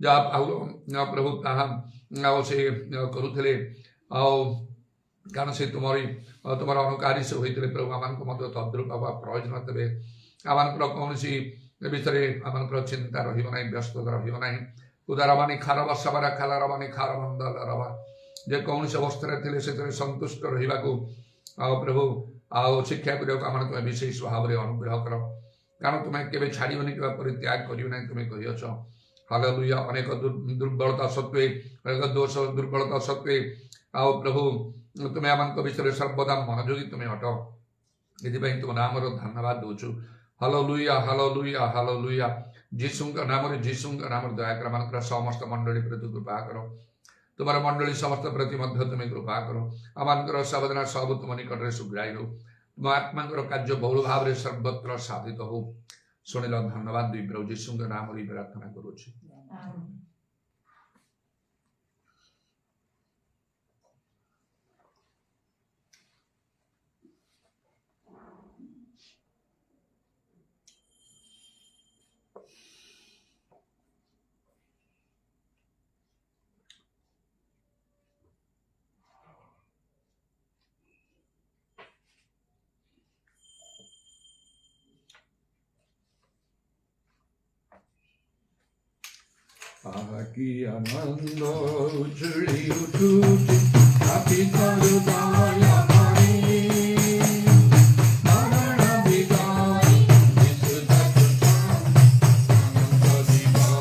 ଯାହା ପ୍ରଭୁ ତାହା ସେ କରୁଥିଲେ ଆଉ କାରଣ ସେ ତୁମର ଅନୁକାରୀ ସେ ହୋଇଥିଲେ ପ୍ରଭୁ ଆମମାନଙ୍କୁ ମଧ୍ୟ ତଦ୍ରୁପ ହେବା ପ୍ରୟୋଜନ ତେବେ ଆମମାନଙ୍କର କୌଣସି ବିଷୟରେ ଆମମାନଙ୍କର ଚିନ୍ତା ରହିବ ନାହିଁ ବ୍ୟସ୍ତତା ରହିବ ନାହିଁ ଉଦାରବାଣୀ ଖାରବ ସବାର ଖାଲାରବାଣୀ ଖାର ମନ୍ଦଲରବା ଯେକୌଣସି ଅବସ୍ଥାରେ ଥିଲେ ସେଥିରେ ସନ୍ତୁଷ୍ଟ ରହିବାକୁ ଆଉ ପ୍ରଭୁ ଆଉ ଶିକ୍ଷା କରିବାକୁ ଆମମାନଙ୍କୁ ତୁମେ ବିଶେଷ ଭାବରେ ଅନୁଗ୍ରହ କର କାରଣ ତୁମେ କେବେ ଛାଡ଼ିବନି କିମ୍ବା ପରିତ୍ୟାଗ କରିବ ନାହିଁ ତୁମେ କହିଅଛ ହାଲେଲୁୟା ଅନେକ ଦୁର୍ବଳତା ସତ୍ତ୍ୱେ ଅନେକ ଦୋଷ ଦୁର୍ବଳତା ସତ୍ତ୍ୱେ ଆଉ ପ୍ରଭୁ ତୁମେ ଆମମାନଙ୍କ ବିଷୟରେ ସର୍ବଦା ମନୋଯୋଗୀ ତୁମେ ଅଟ ଏଥିପାଇଁ ତୁମ ନାମର ଧନ୍ୟବାଦ ଦେଉଛୁ ହାଲେଲୁୟା ହାଲେଲୁୟା ହାଲେଲୁୟା ଯୀଶୁଙ୍କ ନାମରେ ଦୟାକର ମାନଙ୍କର ସମସ୍ତ ମଣ୍ଡଳୀ ପ୍ରତି କୃପା କର ତୁମର ମଣ୍ଡଳୀ ସମସ୍ତ ପ୍ରତି ମଧ୍ୟ ତୁମେ କୃପା କର ଆମମାନଙ୍କର ସାବଧାନ ସବୁ ତୁମ ନିକଟରେ ସୁଗ୍ରାହୀ ହେଉ ତୁମ ଆତ୍ମାଙ୍କର କାର୍ଯ୍ୟ ବହୁଳ ଭାବରେ ସର୍ବତ୍ର ସାଧିତ ହଉ ଶୁଣିଲ ଧନ୍ୟବାଦ ଦୁଇ ପ୍ରଭୁ ଯୀଶୁଙ୍କ ନାମରେ ପ୍ରାର୍ଥନା କରୁଛି। Aki anando uchuli uchuti api karu daya mari marana bidai visuddha kutam ananda divana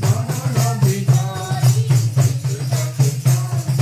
marana bidai visuddha kutam ananda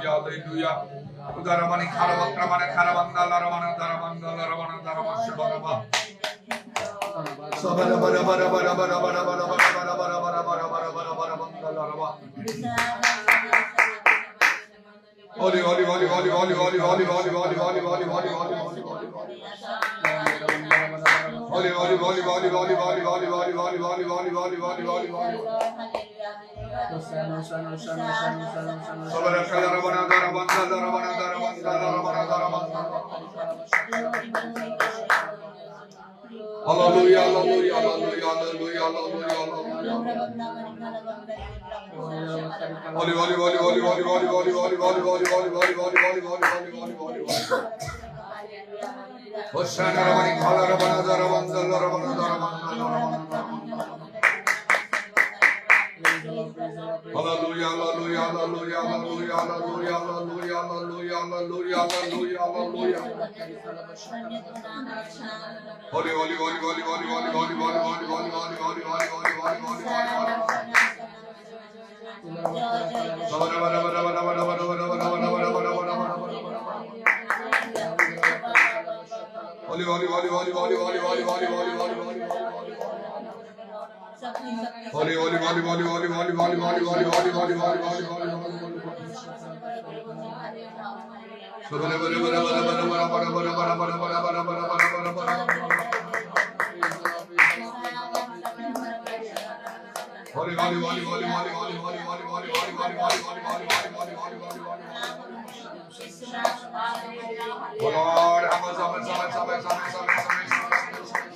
hallelujah, hallelujah. Udaramani Karavakramana Karavandala Ramana Daramandala Ramana Daramashabaraba. Sabara bara bara bara bara bara bara bara bara bara bara bara bara bara bara Mandala Rama. Holy, holy, holy, holy, holy, holy, holy, holy, holy, holy, holy, holy, holy, holy, holy, holy. Holy, holy, holy, holy, holy, holy, holy, holy, holy, holy, holy, holy, holy, holy, holy. Sabara kala Ramana Daramanda Daramana Daramanda Daramana Daramanda. Hallelujah, hallelujah, hallelujah, hallelujah, hallelujah, hallelujah. Holy, holy, holy, holy, holy, holy, holy, holy, holy, holy, holy, holy, holy, holy, holy, holy, holy, holy. Hosanna Ramani Kala Ramana Daramanda Daramana Daramanda Daramana. Hallelujah, hallelujah, hallelujah, hallelujah, hallelujah, hallelujah, hallelujah, hallelujah, hallelujah, hallelujah. Holy, holy, holy, holy, holy, holy, holy, holy, holy, holy, holy, holy, holy, holy, holy, holy, holy. Holy, holy, holy, holy, holy, holy, holy, holy, holy, holy, holy, holy. Holy, holy, holy, holy, holy, holy, holy, holy, holy, holy, holy, holy, holy, holy, holy. Holy, holy, holy, holy, holy, holy, holy, holy, holy, holy, holy, holy, holy, holy, holy, holy. Oh Lord, have us, have us, have us, have us, have us, have us, have us.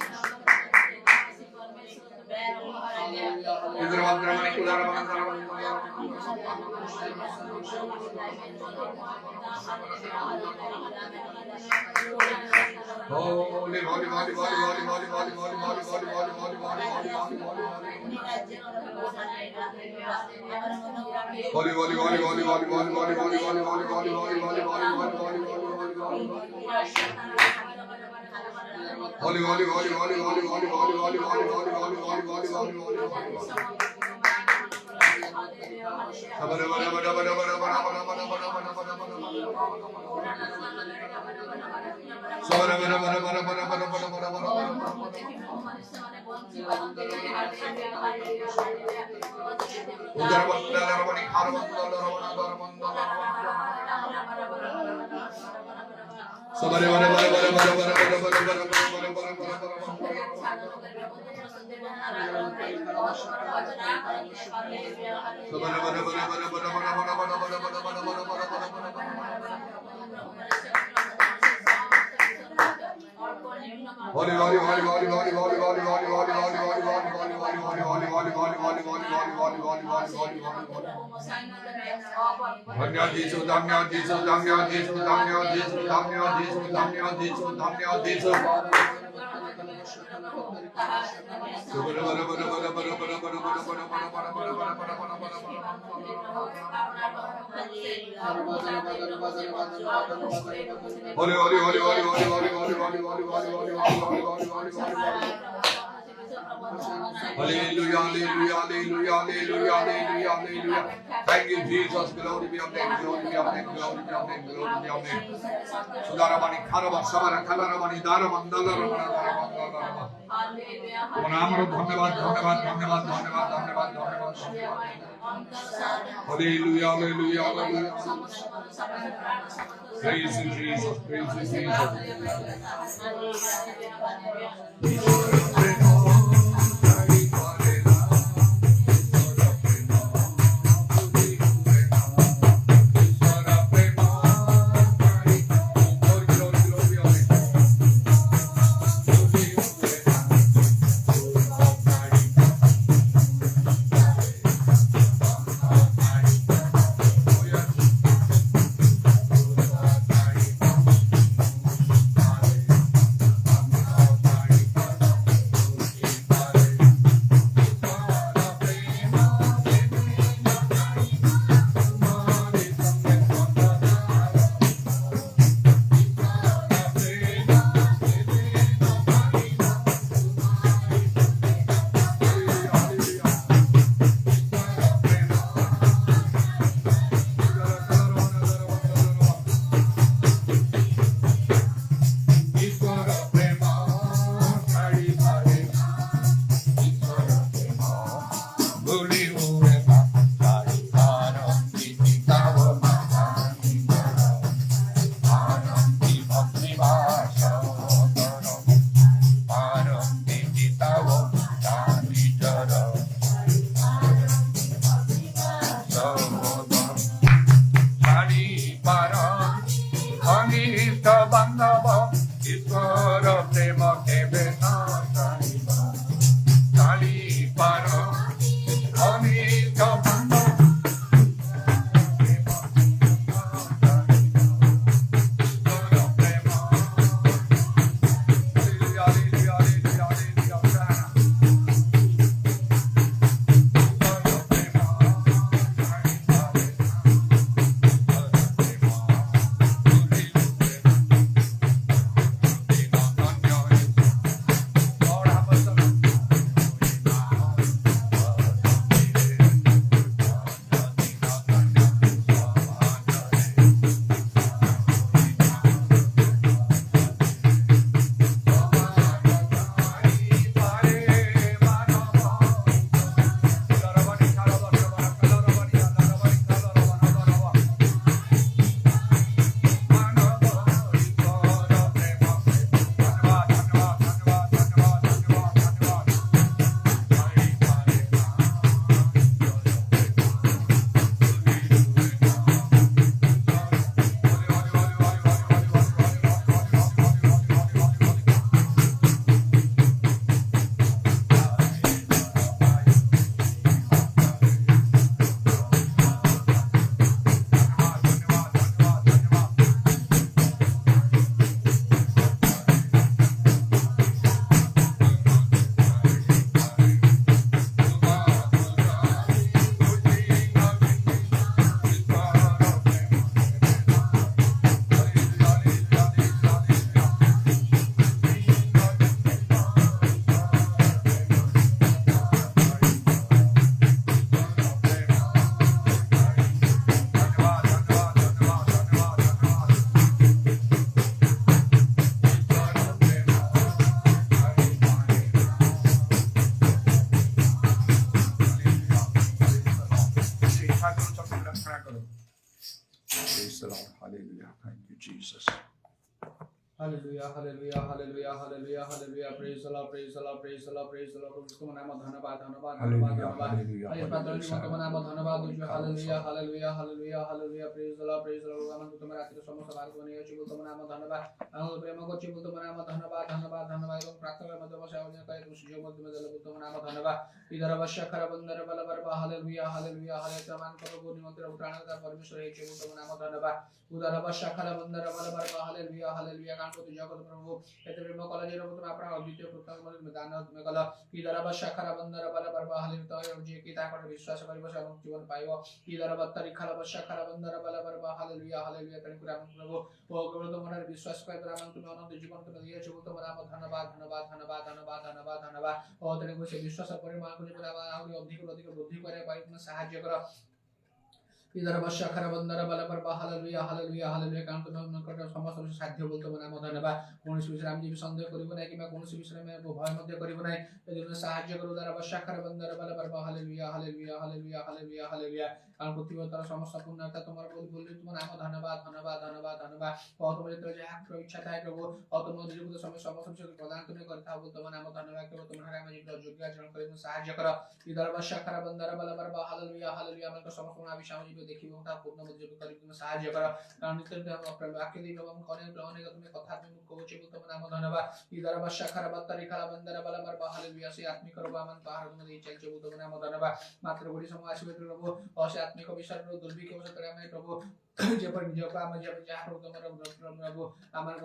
Holy, holy, holy, holy, holy, holy, holy, holy, holy, holy, holy, holy, holy, holy, holy, holy, Hallelujah, hallelujah, hallelujah, hallelujah, hallelujah, hallelujah. Thank you, Jesus. Glory be of name, glory be of name, glory be of name, glory be of name. Sudaramani Karava Savara Kalaramani Daramandala Ramana Daramandala. Onamaro Dhanyavad, Dhanyavad, Dhanyavad, Dhanyavad, Dhanyavad, Dhanyavad. Hallelujah, hallelujah, hallelujah. Praise you, Jesus, praise you, Jesus. Hallelujah, hallelujah, hallelujah, hallelujah, hallelujah. Praise the Lord, praise the Lord, praise the Lord, praise the Lord. तुम नाम धन्यवाद, धन्यवाद, धन्यवाद, धन्यवाद. आइए प्रार्थना करें, तुम नाम धन्यवाद दीजिए. Hallelujah, hallelujah, hallelujah, hallelujah. Praise the Lord, praise the Lord. हम तुम रात्रि समस्त भाग बने हो, तुम नाम धन्यवाद. हम प्रेम को चिबु तुम नाम धन्यवाद, धन्यवाद, धन्यवाद. এবং প্রার্থনার মধ্যে বসে আলোচনা করে তুমি সুযোগ মধ্যে দিলে তুম নাম ধন্যবাদ. ইদার অবশ্য খারাপ বন্দর বল বরবা. Hallelujah, hallelujah, hallelujah. মান করো নিমন্ত্রণ উত্তরাণতা পরমেশ্বর হে চিবু তুম নাম ধন্যবাদ. উদার অবশ্য খারাপ বন্দর বল বরবা. Hallelujah, hallelujah. কারণ প্রতি জগৎ প্রভু এতে প্রেম কলা যে তুমি আপনার অদ্বিতীয় কৃতজ্ঞতা দান তুমি কল কি দ্বারা শাখার বন্দর বল বরবা. Hallelujah, যে কি তা করে বিশ্বাস করিব এবং জীবন পাইব. কি দ্বারা বাত্তারি খালা শাখার বন্দর বল বরবা. Hallelujah, hallelujah. তেন করে আমি প্রভু ও গৌরব মনের বিশ্বাস করে আমি তুমি অনন্ত জীবন তুমি দিয়েছো তোমার নাম ধন্যবাদ, ধন্যবাদ, ধন্যবাদ, ধন্যবাদ, ধন্যবাদ, ধন্যবাদ. ও তেন করে সেই বিশ্বাসের পরিমাণ করে আরো অধিক অধিক বৃদ্ধি করে পাই তুমি সাহায্য করো. ইদার বর্ষা খারাপ বন্দরা বলা পর হালেলুয়া, হালেলুয়া, হালেলুয়া. কারণ তুমি নিকটে সমস্ত বিষয় সাধ্য বলতে মানে আমার ধন্যবাদ. কৌশি বিষয়ে আমি যে সন্দেহ করিব না কিংবা কৌশি বিষয়ে আমি ভয় মধ্যে করিব না. এই জন্য সাহায্য করো. ইদার বর্ষা খারাপ বন্দরা বলা পর hallelujah, hallelujah, hallelujah, hallelujah, hallelujah. কারণ পৃথিবীর তার সমস্ত পূর্ণতা তোমার বললে তোমার নাম ধন্যবাদ, ধন্যবাদ, ধন্যবাদ, ধন্যবাদ. ও তোমার যেতে যাহা ইচ্ছা থাকে প্রভু ও তোমার জীবনের সময় সমস্ত কিছু প্রদান তুমি করতে হবে. তোমার নাম ধন্যবাদ করো. তোমার হারে আমি জীবন যোগ্য আচরণ করে সাহায্য করো. ইদার বর্ষা খারাপ বন্দরা বলা পর হালেলুয়া, হালেলুয়া. আমার সমস্ত আমি সামাজিক দেখিব তা পূর্ণ মধ্যে করি তুমি সাহায্য করো. কারণ নিত্যন্ত আপনার বাক্য দিন এবং অনেক অনেক তুমি কথা তুমি কবচে বলতে তোমার নাম ধন্যবাদ. ইদার বর্ষা খারাপ বাত্তারি খারাপ বন্দরা বলা পর হালেলুয়া. সেই আত্মিক করব আমার পাহাড় তুমি এই চাইছে বলতে তোমার নাম ধন্যবাদ. মাত্র গড়ি সময় আসবে প্রভু অসে আত্মিক বিষয় দুর্ভিক্ষ বসে আমি প্রভু যেপরি নিজকে আমি যাহা প্রভু তোমার প্রভু আমার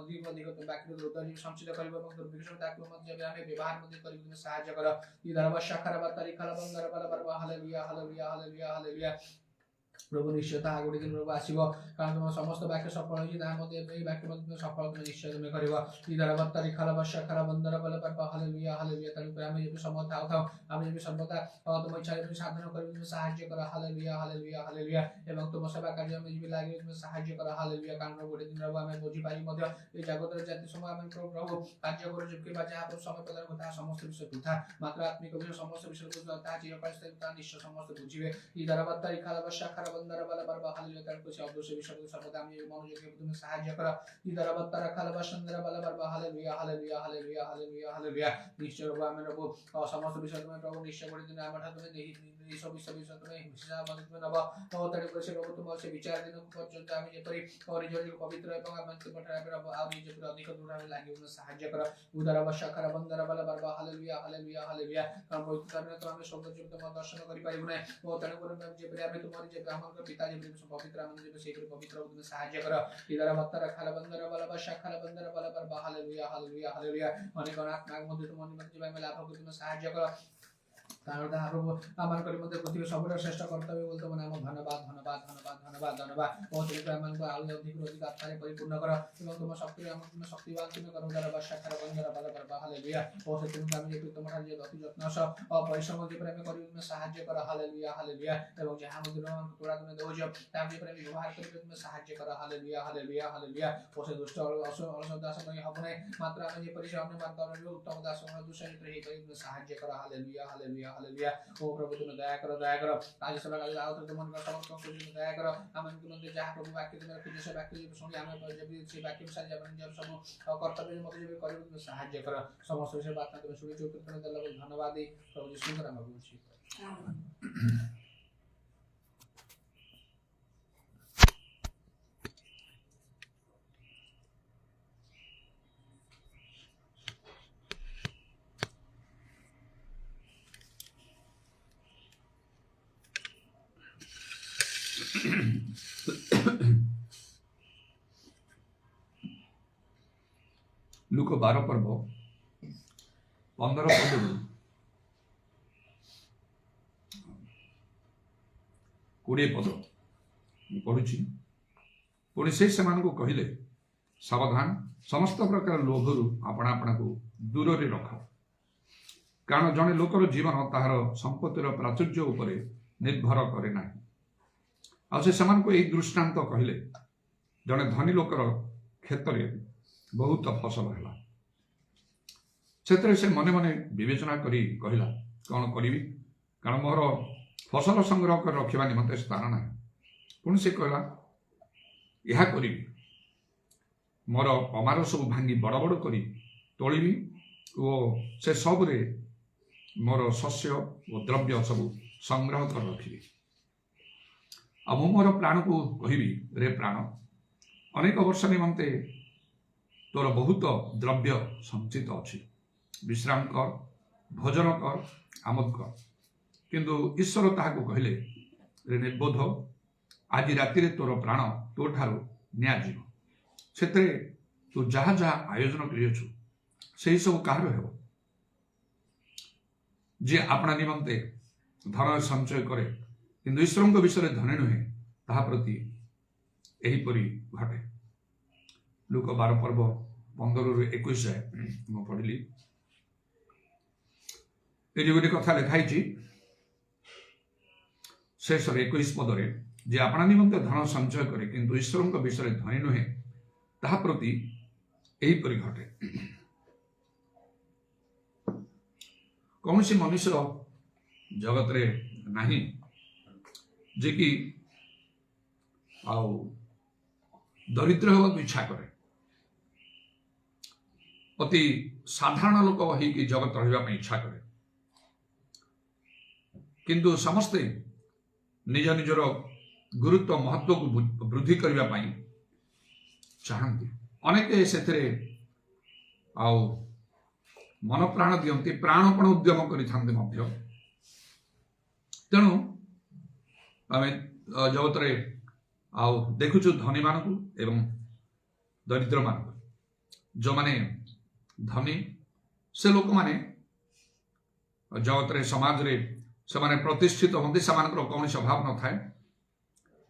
অধিক অধিক বাক্য দুর্দর্শী সঞ্চিত করিব এবং দুর্ভিক্ষ তাকে মধ্যে আমি ব্যবহার মধ্যে করি তুমি সাহায্য করো. ইদার বর্ষা খারাপ বাত্তারি খারাপ বন্দরা বলা পর হালেলুয়া, হালেলুয়া, হালেলুয়া, হালেলুয়া. প্রভু নিশ্চয় তাহা গুড়ি দিন প্রভু আসিব. কারণ তোমার সমস্ত বাক্য সফল হয়েছে তার মধ্যে এই বাক্যের মধ্যে সফল তুমি নিশ্চয় তুমি করিব. ইদার বাত্তারি খারাপ বর্ষা খারাপ বন্দরা বলা পর হালেলুয়া, হালেলুয়া. তারপরে আমি যদি সমর্থ থাও আমি যদি সর্বদা তোমার ইচ্ছা তুমি সাধনা করিব তুমি সাহায্য করো. Hallelujah, hallelujah, hallelujah. এবং তোমার সেবা কাজে আমি যদি লাগিয়ে তুমি সাহায্য করো. হালেলুয়া. কারণ গুড়ি দিন প্রভু আমি বুঝি পাই মধ্যে এই জগতের জাতি সময় আমি প্রভু কার্য করে যে বা যাহা সময় প্রদান করে তাহা সমস্ত বিষয় বৃথা. মাত্র আত্মিক বিষয় সমস্ত বিষয় বুঝবে তাহা চিরকাল তা নিশ্চয় সমস্ত বুঝিবে. ইদার বাত্তারি খারাপ বর্ষা খারাপ বন্দরা বলা পর হালেলুয়া. তার কিছু অবশ্যই বিষয় সর্বদা আমি মনোযোগী তুমি সাহায্য করো. ইদার বাত্তারা খারাপ বন্দরা বলা পর hallelujah, hallelujah, hallelujah, hallelujah, hallelujah. নিশ্চয় প্রভু আমি প্রভু সমস্ত বিষয় তুমি প্রভু নিশ্চয় করে দিন আমার হাতে তুমি এই সব বিষয় তুমি হিসাব তুমি নব তাড়াতাড়ি করে প্রভু তোমার সে বিচার দিন পর্যন্ত আমি যেপরি নিজের পবিত্র এবং আমার তোমার আর নিজের অধিক দূর আমি লাগি সাহায্য করো. উদার বর্ষা খারাপ বন্দরা বলা পর হালেলুয়া, হালেলুয়া, হালেলুয়া. কারণ পবিত্র কারণে তো আমি সৌন্দর্য তোমার দর্শন করি পারিব না. ও তাড়াতাড়ি করে যেপরি আমি তোমার যে আমার পিতা যে পবিত্র আমি যে সেই পবিত্র তুমি সাহায্য করো. ইদার বাত্তারা খারাপ বন্দরা বলা পর খারাপ বন্দরা বলা পর হালেলুয়া, হালেলুয়া, হালেলুয়া. অনেক আত্মার মধ্যে তোমার মধ্যে আমি লাভ করতে তুমি সাহায্য করো. কারণ তাহা প্রভু আমার করি মধ্যে পৃথিবীর সবটা চেষ্টা করতে হবে বলতে মানে আমার ধন্যবাদ, ধন্যবাদ, ধন্যবাদ, ধন্যবাদ, ধন্যবাদ. ও তুমি আমাকে আরো অধিক অধিক আত্মারে পরিপূর্ণ করো এবং তোমার শক্তি আমার তুমি শক্তিবান তুমি করো. যারা বর্ষা খারাপ বন্ধরা বলা পর হালেলুয়া. ও তুমি আমি যে তোমার যে অতি যত্ন পরিশ্রম যে আমি করি তুমি সাহায্য করো. Hallelujah, hallelujah. এবং যাহা মধ্যে তোরা তুমি দৌজ তার যে আমি ব্যবহার করি তুমি সাহায্য করো. Hallelujah, hallelujah, hallelujah. ও সে দুষ্ট অলস দাস আমি হব না. মাত্র আমি যে পরিশ্রম আমি মান করব উত্তম দাস আমরা দুষ্কৃত হই করি তুমি সাহায্য করো. Hallelujah, hallelujah, hallelujah. ও প্রভু তুমি দয়া করো, দয়া করো. কাজ সব কাজ আউট তুমি মন করো তুমি দয়া করো. আমার মধ্যে যাহা প্রভু বাক্য তোমার খুঁজে সে বাক্য শুনি আমি সেই বাক্য সাহায্য যাবেন যে সব কর্তব্যের মতো যে করি তুমি সাহায্য করো. সমস্ত বিষয়ে বার্তা তুমি শুনে চুপ করে দিলে ধন্যবাদ দিই প্রভু যিশু নামে আমরা বলছি. ଲୁକ 12 ପର୍ବ 15 ପଦରୁ 20 ପଦ ମୁଁ ପଢୁଛି. ପୁଣି ସେ ସେମାନଙ୍କୁ କହିଲେ, ସାବଧାନ, ସମସ୍ତ ପ୍ରକାର ଲୋଭରୁ ଆପଣା ଆପଣାକୁ ଦୂରରେ ରଖ. କାରଣ ଜଣେ ଲୋକର ଜୀବନ ତାହାର ସମ୍ପତ୍ତିର ପ୍ରାଚୁର୍ଯ୍ୟ ଉପରେ ନିର୍ଭର କରେ ନାହିଁ. ଆଉ ସେ ସେମାନଙ୍କୁ ଏହି ଦୃଷ୍ଟାନ୍ତ କହିଲେ, ଜଣେ ଧନୀ ଲୋକର କ୍ଷେତରେ ବହୁତ ଫସଲ ହେଲା. ସେଥିରେ ସେ ମନେ ମନେ ବିବେଚନା କରି କହିଲା, କ'ଣ କରିବି? କାରଣ ମୋର ଫସଲ ସଂଗ୍ରହ କରି ରଖିବା ନିମନ୍ତେ ସ୍ଥାନ ନାହିଁ. ପୁଣି ସେ କହିଲା, ଏହା କରିବି, मोर अमार सब भांगी बड़ बड़ करी तोलिबी और से सबरे मोर शस्य और द्रव्य सब संग्रह कर रखिबी। आ मु मोर प्राण को कहबी रे प्राण अनेक वर्ष निमंते तोर बहुत द्रव्य संचित अच्छी, विश्राम कर, भोजन कर, आमोद कर। किंतु ईश्वर ताहाको कहले रे निर्बोध आज राति तोर प्राण तो ठारू नियाजिव, सेतरे तू जहा जहा आयोजन करियछु सेही सब कहार हेबो। जे अपना निमंते धन संचय करे किंतु ईश्वर विषय धनी नुहे ताहा प्रति एहीपरि घटे। लुक 12 पर्व 15-21 जाए मु पढ़िली। ये गोटे कथा लिखाई शेष 21 पदरे जे अपना निमंते धन संचय करे किंतु ईश्वर विषय धनी नुहे ताहा प्रति एहीपरि घटे। कौन सी मनुष्य जगत रे नहीं जे कि दरिद्र होगा इच्छा करे, अति साधारण लोक हो जगत रहा इच्छा करे, किंतु समस्ते निज निजर गुरुत्व महत्व को वृद्धि करने चाहती। अनेक से मन प्राण दियंती, प्राणपण उद्यम कर। तेणु आम जगत रे देखुचु धनी मान एवं दरिद्र मान। जो माने धनी से लोक माने जगत रे समाज रे से माने प्रतिष्ठित होती, से कौन अभाव न थाए।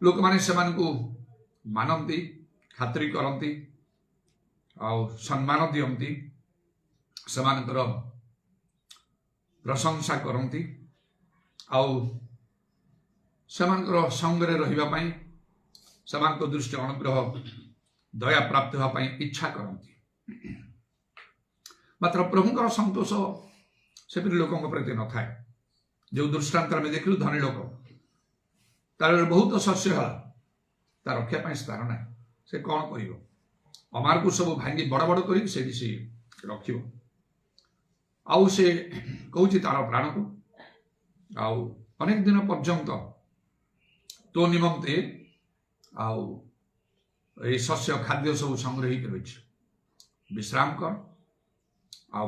लोक माने से मानती, खातिरी करती, सम्मान दियंती, से प्रशंसा करती, संगरे रही से दृष्टि अनुग्रह दया प्राप्त होगापाई इच्छा करती। मात्र प्रभुंकर संतोष से लोकों प्रति न थाए। जो दृष्टांत में देखलु धनी लोक तार बहुत शस्य है, तार रक्षापी स्थान ना, से कौन कर अमार को सब भांगी बड़ बड़ कर रख आउ से कहूँ तार प्राण को अनेक दिन पर्यंत तो निमंते शस्य खाद्य सब संग्रहित रही। विश्राम कर,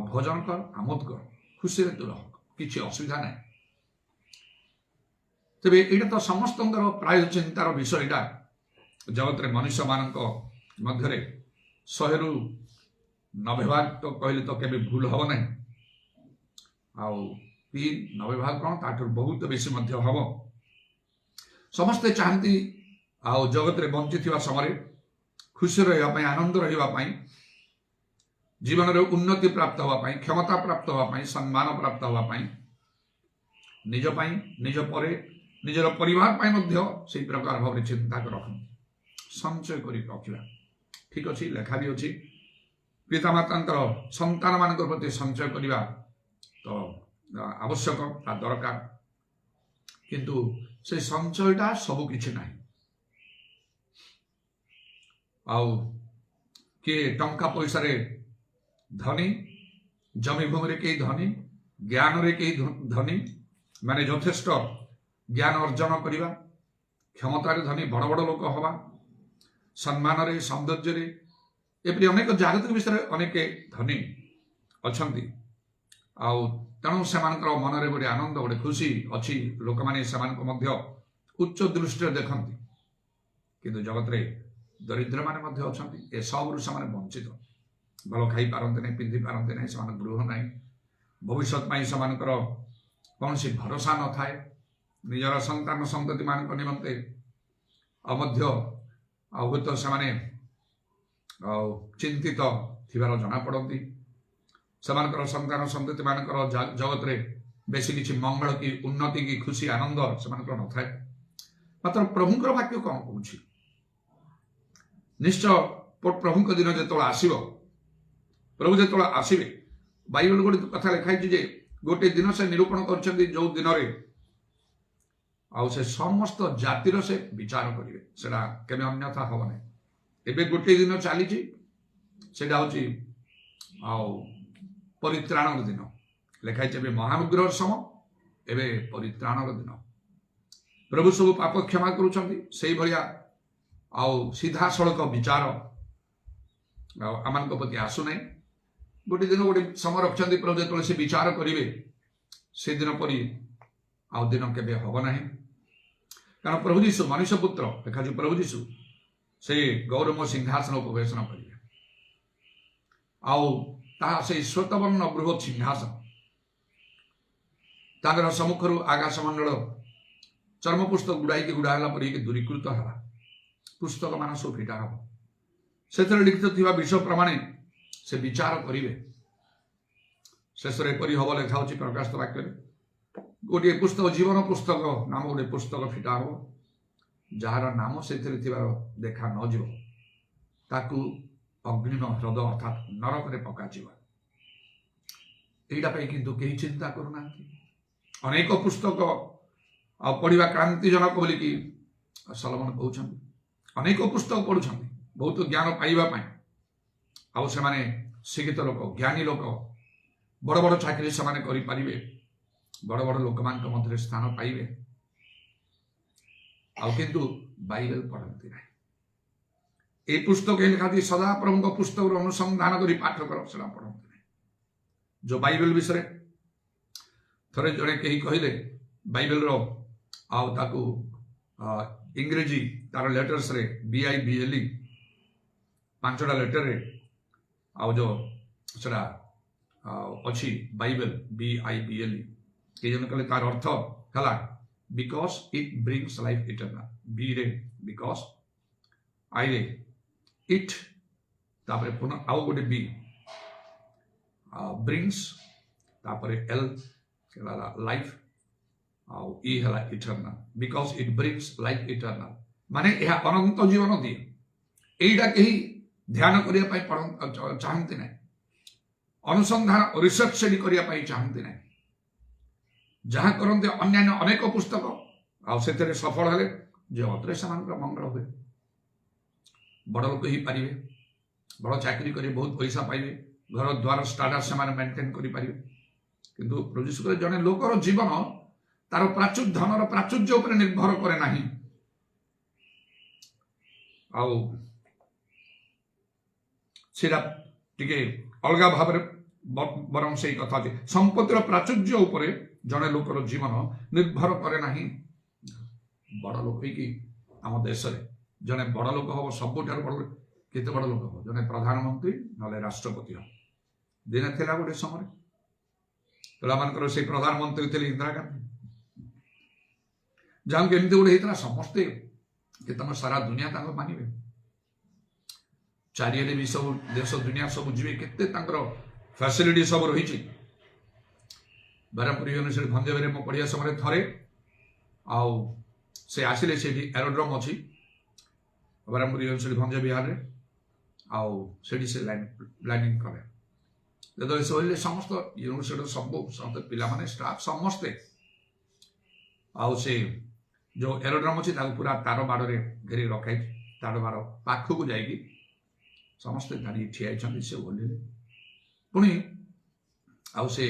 भोजन कर, आमोद कर, खुशी रे तू रह, किसी असुविधा ना। तेरे यहाँ तो समस्त प्राय चिंतार विषय जगत रे मनुष्य मान मध्य 100 90 भाग तो कहले तो केबे भूल हम ना। 90 भाग कौन ताठ बहुत बेसी हम समस्ते चाहती जगत रे बंची समय खुशी रही, आनंद रही, जीवन रे उन्नति प्राप्त होगापाई, क्षमता प्राप्त होगापाई, सम्मान प्राप्त होगापाई, निज पाई, निज परे, निजर परिवार पाई मध्य से प्रकार भाव चिंता कर रख संचय कर रखा। ठीक अच्छे लेखा भी अच्छी पितामाता संतान मान प्रति संचय करने तो आवश्यक दरकार, किंतु से संचयटा सबु किछि नाही। किए टंका पैसा रे धनी, जमी भूमि रे कई धनी, ज्ञान रे कई धनी, माने यथेष्ट ज्ञान अर्जन करवा, क्षमतार धनी बड़ बड़ लोक हवा, सम्मान रे, सौंदर्य रे, एपरि अनेक जागतिक विषय अनेक धनी अछंती। तेणु से मन में गोटे आनंद, गोटे खुशी अच्छी। लोक मैंने उच्च दृष्टि देखती, किंतु जगत रे दरिद्र माने अच्छा ए सब से वंचित, भल खाई पारते नहीं, पिंधि पारते नहीं, से गृह ना, भविष्य कौन सी भरोसा न थाए। निजर संतान संतति मान निमंते हुत से चिंतित थिबार जना पड़ती। सेमानकर संतान संतति मानकर जगत रे बेसी किछि मंगल की उन्नति की खुशी आनंद सेमानकर न थाए। मात्र प्रभुंकर वाक्य कौन कहूँ, निश्चय प्रभुंक दिन जो आसब, प्रभु जो आसवे, बाइबल गोटे कथा लिखाई जे गोटे दिन से निरूपण कर जो दिन से समस्त जातिर से विचार करेंगे, सेटा केबे अन्यथा हम ना। एबे गोटे दिन चली সেটা হচ্ছে পরিত্রাণর দিন লেখা হয়েছে এবে মহানুগ্রহর সম এবে পরিত্রাণর দিন প্রভু সবু পাপ ক্ষমা করুছেন সেই ভায়া সিধাসলখ বিচার আম প্রতি আসুনা গোটে দিন গোটে সময় রক্ষান্তি প্রভু যেত সে বিচার করবে সেদিন পরি দিন কেবে হব না কারণ প্রভু যীশু মনুষ্য পুত্র লেখাযু প্রভু যীশু সে গৌরব সিংহাসন উপবেশন করবে তাহা সেই শ্বেতবর্ণ বৃহৎ সিংহাসন ତାଙ୍କର ସମ୍ମୁଖରୁ ଆକାଶ ମଣ୍ଡଳ ଚର୍ମ ପୁସ୍ତକ ଗୁଡ଼ାଇକି ଗୁଡ଼ା ହେଲା ପରେ ଦୂରୀକୃତ ହେଲା ପୁସ୍ତକ ମାନ ସବୁ ଫିଟା ହେବ ସେଥିରେ ଲିଖିତ ଥିବା ବିଷୟ ପ୍ରମାଣେ ସେ ବିଚାର କରିବେ ଶେଷରେ ଏପରି ହବ ଲେଖା ହେଉଛି ପ୍ରକାଶିତ ବାକ୍ୟରେ ଗୋଟିଏ ପୁସ୍ତକ ଜୀବନ ପୁସ୍ତକ ନାମ ଗୋଟିଏ ପୁସ୍ତକ ଫିଟା ହେବ ଯାହାର ନାମ ସେଥିରେ ଥିବାର ଦେଖା ନଯିବ ତାକୁ ଅଗ୍ନିମ ହ୍ରଦ ଅର୍ଥାତ୍ ନରକରେ ପକାଯିବ ଏଇଟା ପାଇଁ କିନ୍ତୁ କେହି ଚିନ୍ତା କରୁନାହାନ୍ତି ଅନେକ ପୁସ୍ତକ ପଢ଼ିବା କ୍ରାନ୍ତିଜନକ ବୋଲିକି ସଲୋମନ କହୁଛନ୍ତି ଅନେକ ପୁସ୍ତକ ପଢ଼ୁଛନ୍ତି ବହୁତ ଜ୍ଞାନ ପାଇବା ପାଇଁ ସେମାନେ ଶିକ୍ଷିତ ଲୋକ ଜ୍ଞାନୀ ଲୋକ ବଡ଼ ବଡ଼ ଚାକିରି ସେମାନେ କରିପାରିବେ ବଡ଼ ବଡ଼ ଲୋକମାନଙ୍କ ମଧ୍ୟରେ ସ୍ଥାନ ପାଇବେ କିନ୍ତୁ ବାଇବେଲ ପଢ଼ନ୍ତି ନାହିଁ এই পুস্তক লেখাটি সদাপ্রভুଙ୍କ পুস্তকରୁ ଅନୁସନ୍ଧାନ କରି ପାଠ କର ସେଟା ପଢ଼ନ୍ତି ନାହିଁ ଯୋଉ ବାଇବେଲ ବିଷୟରେ ଥରେ ଜଣେ କେହି କହିଲେ ବାଇବେଲର ତାକୁ ଇଂରେଜୀ ତାର ଲେଟର୍ସରେ BIBLE 5ଟା ଲେଟରରେ ଯୋଉ ସେଟା ଅଛି ବାଇବେଲ BIBLE କେହି ଜଣେ କହିଲେ ତାର ଅର୍ଥ ହେଲା because eat brings life ଇଟର୍ନାଲ B ରେ ବିକଜ I ରେ it ତାପରେ ପୁନଃ ଆଉ ଗୋଟେ B brings ତାପରେ L ହେଲା ଲାଇଫ୍ E ହେଲା ଇଟର୍ନାଲ ବିକଜ ଇଟ୍ ବ୍ରିଙ୍ଗସ୍ ଲାଇଫ୍ ଇଟର୍ନାଲ ମାନେ ଏହା ଅନନ୍ତ ଜୀବନ ଦିଏ ଏଇଟା କେହି ଧ୍ୟାନ କରିବା ପାଇଁ ଚାହାନ୍ତି ନାହିଁ ଅନୁସନ୍ଧାନ ରିସର୍ଚ୍ଚ ସେଠି କରିବା ପାଇଁ ଚାହାନ୍ତି ନାହିଁ ଯାହା କରନ୍ତି ଅନ୍ୟାନ୍ୟ ଅନେକ ପୁସ୍ତକ ସେଥିରେ ସଫଳ ହେଲେ ଜଗତରେ ସେମାନଙ୍କର ମଙ୍ଗଳ ହୁଏ ବଡ଼ ଲୋକ ହେଇପାରିବେ ବଡ଼ ଚାକିରି କରି ବହୁତ ପଇସା ପାଇବେ ଘର ଦ୍ୱାର ଷ୍ଟାଟସ୍ ସେମାନେ ମେଣ୍ଟେନ୍ କରିପାରିବେ କିନ୍ତୁ ପ୍ରଭୁ ଯୀଶୁ କହିଲେ ଜଣେ ଲୋକର ଜୀବନ ତାର ଧନର ପ୍ରାଚୁର୍ଯ୍ୟ ଉପରେ ନିର୍ଭର କରେ ନାହିଁ ସେଟା ଟିକେ ଅଲଗା ଭାବରେ ବରଂ ସେଇ କଥା ଅଛି ସମ୍ପତ୍ତିର ପ୍ରାଚୁର୍ଯ୍ୟ ଉପରେ ଜଣେ ଲୋକର ଜୀବନ ନିର୍ଭର କରେ ନାହିଁ ବଡ଼ ଲୋକ ହେଇକି ଆମ ଦେଶରେ ଜଣେ ବଡ଼ ଲୋକ ହବ ସବୁଠାରୁ ବଡ଼ କେତେ ବଡ଼ ଲୋକ ହବ ଜଣେ ପ୍ରଧାନମନ୍ତ୍ରୀ ନହେଲେ ରାଷ୍ଟ୍ରପତି ହବ ଦିନେ ଥିଲା ଗୋଟେ ସମୟରେ ପିଲାମାନଙ୍କର ସେଇ ପ୍ରଧାନମନ୍ତ୍ରୀ ଥିଲେ ଇନ୍ଦିରା ଗାନ୍ଧୀ ଯାହାକୁ ଏମିତି ଗୋଟେ ହେଇଥିଲା ସମସ୍ତେ ତମ ସାରା ଦୁନିଆ ତାଙ୍କୁ ମାନିବେ ଚାରିଆଡ଼େ ବି ସବୁ ଦେଶ ଦୁନିଆ ସବୁ ଯିବେ କେତେ ତାଙ୍କର ଫ୍ୟାସିଲିଟି ସବୁ ରହିଛି ବ୍ରହ୍ମପୁର ୟୁନିଭର୍ସିଟି ଭଞ୍ଜବିହାରରେ ମୁଁ ପଢ଼ିବା ସମୟରେ ଥରେ ସେ ଆସିଲେ ସେଠି ଏରୋଡ୍ରମ୍ ଅଛି ବ୍ରହ୍ମପୁର ୟୁନିଭର୍ସିଟି ଭଞ୍ଜବିହାରରେ ସେଠି ସେ ଲ୍ୟାଣ୍ଡିଂ କଲେ ଯେତେବେଳେ ସେ କହିଲେ ସମସ୍ତ ୟୁନିଭର୍ସିଟିର ସବୁ ପିଲାମାନେ ଷ୍ଟାଫ୍ ସମସ୍ତେ ସେ ଯେଉଁ ଏରୋଡ୍ରମ୍ ଅଛି ତାକୁ ପୁରା ତାର ବାଡ଼ରେ ଘେରି ରଖାଇଛି ତାର ବାଡ଼ ପାଖକୁ ଯାଇକି ସମସ୍ତେ ଧାଡ଼ି ଠିଆ ହେଇଛନ୍ତି ସେ ଓହ୍ଲେଇଲେ ପୁଣି ସେ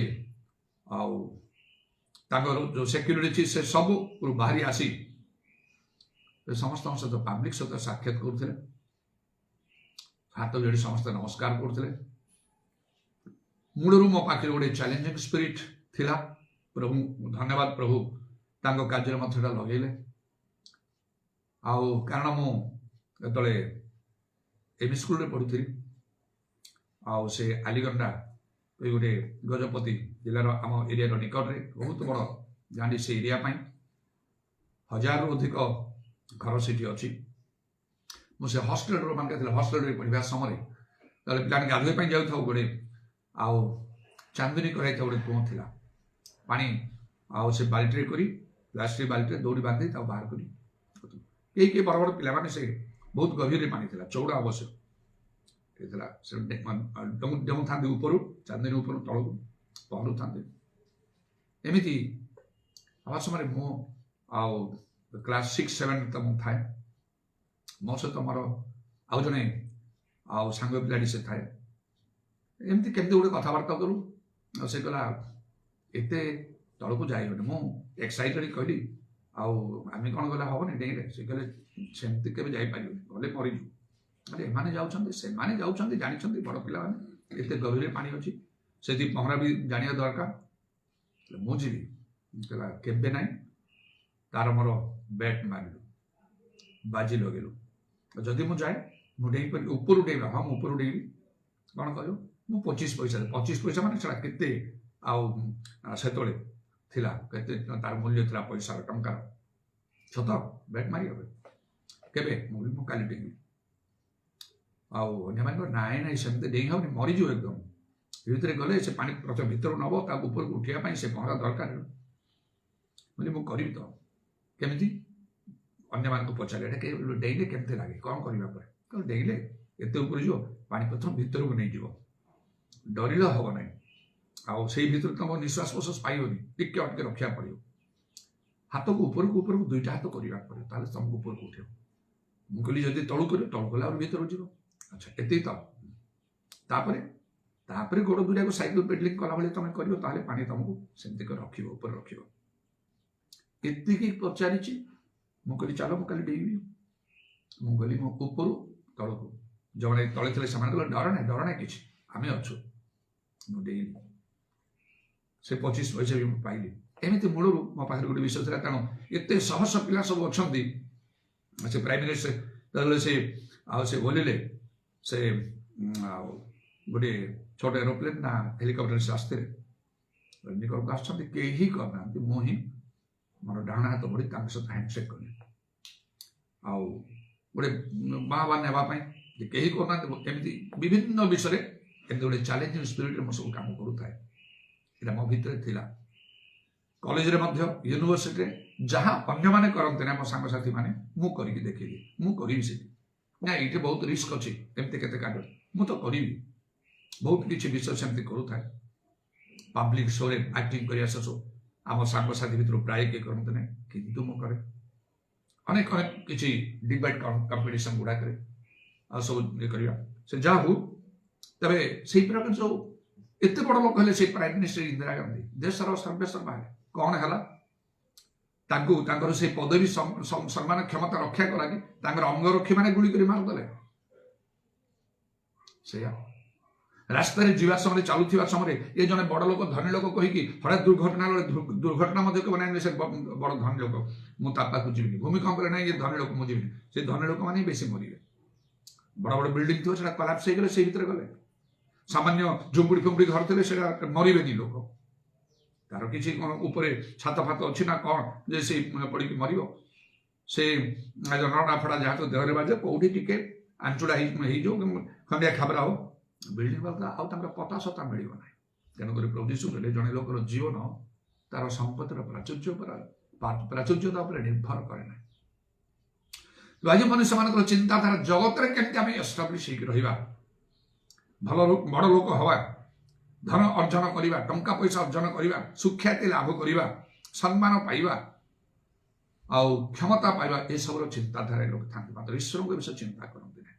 ତାଙ୍କର ଯେଉଁ ସିକ୍ୟୁରିଟି ଅଛି ସେ ସବୁରୁ ବାହାରି ଆସି ସମସ୍ତଙ୍କ ସହିତ ପବ୍ଲିକ ସହିତ ସାକ୍ଷାତ କରୁଥିଲେ ହାତ ଯୋଡ଼ି ସମସ୍ତେ ନମସ୍କାର କରୁଥିଲେ ମୂଳରୁ ମୋ ପାଖରେ ଗୋଟେ ଚ୍ୟାଲେଞ୍ଜିଂ ସ୍ପିରିଟ୍ ଥିଲା ପ୍ରଭୁ ଧନ୍ୟବାଦ ପ୍ରଭୁ ତାଙ୍କ କାର୍ଯ୍ୟରେ ମଧ୍ୟ ଏଟା ଲଗେଇଲେ କାରଣ ମୁଁ ଯେତେବେଳେ ଏମି ସ୍କୁଲରେ ପଢ଼ୁଥିଲି ସେ ଆଲିଗଣ୍ଡା ଗୋଟେ ଗଜପତି ଜିଲ୍ଲାର ଆମ ଏରିଆର ନିକଟରେ ବହୁତ ବଡ଼ ଜାଣି ସେ ଏରିଆ ପାଇଁ 1000ରୁ ଅଧିକ ଘର ସେଠି ଅଛି ମୁଁ ସେ ହଷ୍ଟେଲର ମାନେ ଥିଲା ହଷ୍ଟେଲରେ ପଢ଼ିବା ସମୟରେ ତାହେଲେ ପିଲାମାନେ ଗାଧୋଇବା ପାଇଁ ଯାଉଥାଉ ଗୋଟେ ଚାନ୍ଦିନୀ କରାଇଥାଉ ଗୋଟେ କୂଅ ଥିଲା ପାଣି ସେ ବାଲ୍ଟିରେ କରି ପ୍ଲାଷ୍ଟିକ ବାଲ୍ଟିରେ ଦୌଡ଼ି ବାନ୍ଧି ତାକୁ ବାହାର କରି କେହି ବଡ଼ ବଡ଼ ପିଲାମାନେ ସେ ବହୁତ ଗଭୀରରେ ପାଣି ଥିଲା ଚଉଡ଼ା ଆବଶ୍ୟକ ହେଇଥିଲା ସେ ଡେଉଁଥାନ୍ତି ଉପରୁ ଚାନ୍ଦିନୀ ଉପରୁ ତଳକୁ ପହଁରୁଥାନ୍ତି ଏମିତି ହେବା ସମୟରେ ମୁଁ କ୍ଲାସ୍ 6-7 ତ ମୁଁ ଥାଏ ମୋ ସହିତ ମୋର ଆଉ ଜଣେ ସାଙ୍ଗ ପିଲାଟି ସେ ଥାଏ ଏମିତି କେମିତି ଗୋଟେ କଥାବାର୍ତ୍ତା କରୁ ଆଉ ସେ କହିଲା ଏତେ ତଳକୁ ଯାଇବନି। ମୁଁ ଏକ୍ସାଇଟେଡ୍ କହିଲି ଆଉ ଆମେ କ'ଣ ଗଲେ ହବନି ଡେଇଁରେ? ସେ କହିଲେ ସେମିତି କେବେ ଯାଇପାରିବନି, ଗଲେ ମରିଯିବୁ। ଆରେ ଏମାନେ ଯାଉଛନ୍ତି, ସେମାନେ ଯାଉଛନ୍ତି, ଜାଣିଛନ୍ତି ବଡ଼ ପିଲାମାନେ ଏତେ ଗଭୀରରେ ପାଣି ଅଛି, ସେଠି ପହଁରା ବି ଜାଣିବା ଦରକାର। ମୁଁ ଯିବି। କହିଲା କେବେ ନାହିଁ। ତାର ମୋର ବ୍ୟାଟ୍ ମାରିଲୁ, ବାଜି ଲଗେଇଲୁ, ଯଦି ମୁଁ ଯାଏ ମୁଁ ଡେଇଁପାରିବି, ଉପରୁ ଡେଇଁବା। ହଁ ମୁଁ ଉପରୁ ଡେଇଁବି। କ'ଣ କହିବ? ମୁଁ 25 ପଇସା, 25 ପଇସା ମାନେ ସେଟା କେତେ ଆଉ ସେତେବେଳେ ଥିଲା, କେତେ ତାର ମୂଲ୍ୟ ଥିଲା ପଇସାର, ଟଙ୍କାର। ସତ ବ୍ୟାଟ୍ ମାରି হবে କେବେ? ମୁଁ କାଲି ଡେଇଁବି। ଆଉ ଅନ୍ୟମାନେ ନାଇଁ ନାଇଁ ସେମିତି ଡେଇଁ ହେବନି, ମରିଯିବ ଏକଦମ। ଏ ଭିତରେ ଗଲେ ସେ ପାଣି ପ୍ରଥମେ ଭିତରୁ ନେବ, ତାକୁ ଉପରକୁ ଉଠିବା ପାଇଁ ସେ ପହଁରା ଦରକାର। ମୁଁ କରିବି ତ। କେମିତି? ଅନ୍ୟମାନଙ୍କୁ ପଚାରିଲେ ଏଇଟା ଡେଇଁଲେ କେମିତି ଲାଗେ, କ'ଣ କରିବା ପରେ? କହିଲେ ଡେଇଁଲେ ଏତେ ଉପରୁ ଯିବ, ପାଣି ପ୍ରଥମ ଭିତରକୁ ନେଇଯିବ, ଡରିଲେ ହବ ନାହିଁ। ଆଉ ସେଇ ଭିତରେ ତମ ନିଶ୍ୱାସ ପ୍ରଶ୍ୱାସ ପାଇବନି, ଟିକେ ଅଟକେ ରଖିବାକୁ ପଡ଼ିବ। ହାତକୁ ଉପରକୁ ଦୁଇଟା ହାତ କରିବାକୁ ପଡ଼ିବ, ତାହେଲେ ତମକୁ ଉପରକୁ ଉଠିବ। ମୁଁ କହିଲି ଯଦି ତଳୁ କରିବ, ତଳୁ କଲେ ଆହୁରି ଭିତରକୁ ଯିବ। ଆଚ୍ଛା ଏତିକି ତ। ତାପରେ ଗୋଡ଼ ଦୁଇଟାକୁ ସାଇକେଲ ପେଡଲିଂ କଲାଭଳି ତମେ କରିବ, ତାହେଲେ ପାଣି ତମକୁ ସେମିତି ରଖିବ, ଉପରେ ରଖିବ। ଏତିକି ପଚାରିଛି। ମୁଁ କହିଲି ଚାଲ ମୁଁ କାଲି ଡେଇଁବି। ମୁଁ କହିଲି ମୋ ଉପରୁ ତଳକୁ, ଯେଉଁମାନେ ତଳେ ଥିଲେ ସେମାନେ କହିଲେ ଡର ନାହିଁ କିଛି, ଆମେ ଅଛୁ। ମୁଁ ଡେଇଁଲି, ସେ 25 ପଇସା ବି ମୁଁ ପାଇଲି। ଏମିତି ମୂଳରୁ ମୋ ପାଖରେ ଗୋଟେ ବିଷୟ ଥିଲା, କାରଣ ଏତେ ଶହ ଶହ ପିଲା ସବୁ ଅଛନ୍ତି। ସେ ପ୍ରାଇମ୍ ମିନିଷ୍ଟର ଯେତେବେଳେ ସେ ବୋଲିଲେ, ସେ ଆଉ ଗୋଟେ ଛୋଟ ଏରୋପ୍ଲେନ୍ ନା ହେଲିକପ୍ଟର ସେ ଆସିଥିଲେ, ନିକଟକୁ ଆସୁଛନ୍ତି, କେହି କରିନାହାନ୍ତି। ମୁଁ ହିଁ ମୋର ଡାହାଣ ହାତ ବଢ଼ି ତାଙ୍କ ସହିତ ହ୍ୟାଣ୍ଡସେକ୍ କଲି। ଆଉ ଗୋଟେ ବାହା ନେବା ପାଇଁ ଯେ କେହି କରୁନାହାନ୍ତି, ଏମିତି ବିଭିନ୍ନ ବିଷୟରେ ଏମିତି ଗୋଟେ ଚ୍ୟାଲେଞ୍ଜିଂ ସ୍ପିରିଟ୍ରେ ମୁଁ ସବୁ କାମ କରୁଥାଏ। ଏଇଟା ମୋ ଭିତରେ ଥିଲା। କଲେଜରେ ମଧ୍ୟ, ୟୁନିଭର୍ସିଟିରେ ଯାହା ଅନ୍ୟମାନେ କରନ୍ତି ନା ମୋ ସାଙ୍ଗସାଥି ମାନେ, ମୁଁ କରିକି ଦେଖେଇଲି। ମୁଁ କରିବି ସେଠି, ନା ଏଇଠି ବହୁତ ରିସ୍କ ଅଛି, ଏମିତି କେତେ କାଟ, ମୁଁ ତ କରିବି। ବହୁତ କିଛି ବିଷୟ ସେମିତି କରୁଥାଏ। ପବ୍ଲିକ୍ ଶୋରେ ଆକ୍ଟିଂ କରିବା ଶେଷ ଆମ ସାଙ୍ଗସାଥି ଭିତରୁ ପ୍ରାୟ କିଏ କରନ୍ତି ନାହିଁ, କିନ୍ତୁ ମୁଁ କରେ। ଅନେକ କିଛି ଡିବେଟ୍ କମ୍ପିଟିସନ୍ ଗୁଡ଼ାକରେ ଆଉ ସବୁ ଇଏ କରିବା। ସେ ଯାହା ହଉ, ତେବେ ସେଇ ପ୍ରକାର ସବୁ ଏତେ ବଡ଼ ଲୋକ ହେଲେ, ସେଇ ପ୍ରାଇମ୍ ମିନିଷ୍ଟର ଇନ୍ଦିରା ଗାନ୍ଧୀ, ଦେଶର ସର୍ବେସର୍ବା ହେଲେ, କ'ଣ ହେଲା? ତାଙ୍କୁ ତାଙ୍କର ସେଇ ପଦବୀ ସମ୍ମାନ କ୍ଷମତା ରକ୍ଷା କଲାକି ତାଙ୍କର ଅଙ୍ଗରକ୍ଷୀ ମାନେ ଗୁଳି କରି ମାରିଦେଲେ। ସେଇଆ ରାସ୍ତାରେ ଯିବା ସମୟରେ, ଚାଲୁଥିବା ସମୟରେ, ଏ ଜଣେ ବଡ଼ ଲୋକ, ଧନୀ ଲୋକ କହିକି ହଠାତ୍ ଦୁର୍ଘଟଣା ମଧ୍ୟ କେବେ ନାହିଁ, ସେ ବଡ଼ ଧନୀ ଲୋକ, ମୁଁ ତା ପାଖକୁ ଯିବିନି। ଭୂମିକମ୍ପରେ ନାହିଁ, ଏ ଧନୀ ଲୋକ ମୁଁ ଯିବିନି। ସେ ଧନୀ ଲୋକମାନେ ହିଁ ବେଶୀ ମରିବେ। ବଡ଼ ବଡ଼ ବିଲ୍ଡିଂ ଥିବ, ସେଟା କଲାପ୍ସ ହେଇଗଲେ ସେଇ ଭିତରେ ଗଲେ। ସାମାନ୍ୟ ଝୁମ୍ପୁଡ଼ି ଫୁମ୍ପୁଡ଼ି ଘର ଥିଲେ ସେଟା ମରିବେନି ଲୋକ। ତାର କିଛି କ'ଣ ଉପରେ ଛାତ ଫାତ ଅଛି ନା କ'ଣ ଯେ ସେ ପଡ଼ିକି ମରିବ? ସେ ନଡ଼ା ଫଡ଼ା ଯାହା ତ ଦେହରେ ବାଜେ, କୋଉଠି ଟିକେ ଆଞ୍ଚୁଡ଼ା ହେଇଯିବ, ଖଣ୍ଡିଆ ଖାବରା ହବ, ବିଲ୍ଡିଂ ଆଉ ତାଙ୍କର ପତା ସତା ମିଳିବ ନାହିଁ। ତେଣୁକରି ପ୍ରଭୁ ଯୀଶୁ କହିଲେ ଜଣେ ଲୋକର ଜୀବନ ତାର ସମ୍ପତ୍ତିର ପ୍ରାଚୁର୍ଯ୍ୟତା ଉପରେ ନିର୍ଭର କରେ ନାହିଁ। ଆଜି ମନୁଷ୍ୟମାନଙ୍କର ଚିନ୍ତାଧାରା ଜଗତରେ କେମିତି ଆମେ ଏଷ୍ଟାବ୍ଲିଶ ହେଇକି ରହିବା, ଭଲ ବଡ଼ ଲୋକ ହବା, ଧନ ଅର୍ଜନ କରିବା, ଟଙ୍କା ପଇସା ଅର୍ଜନ କରିବା, ସୁଖ୍ୟାତି ଲାଭ କରିବା, ସମ୍ମାନ ପାଇବା ଆଉ କ୍ଷମତା ପାଇବା, ଏସବୁର ଚିନ୍ତାଧାରା ଲୋକ ଥାନ୍ତି, ମାତ୍ର ଈଶ୍ୱରଙ୍କ ବିଷୟ ଚିନ୍ତା କରନ୍ତି ନାହିଁ,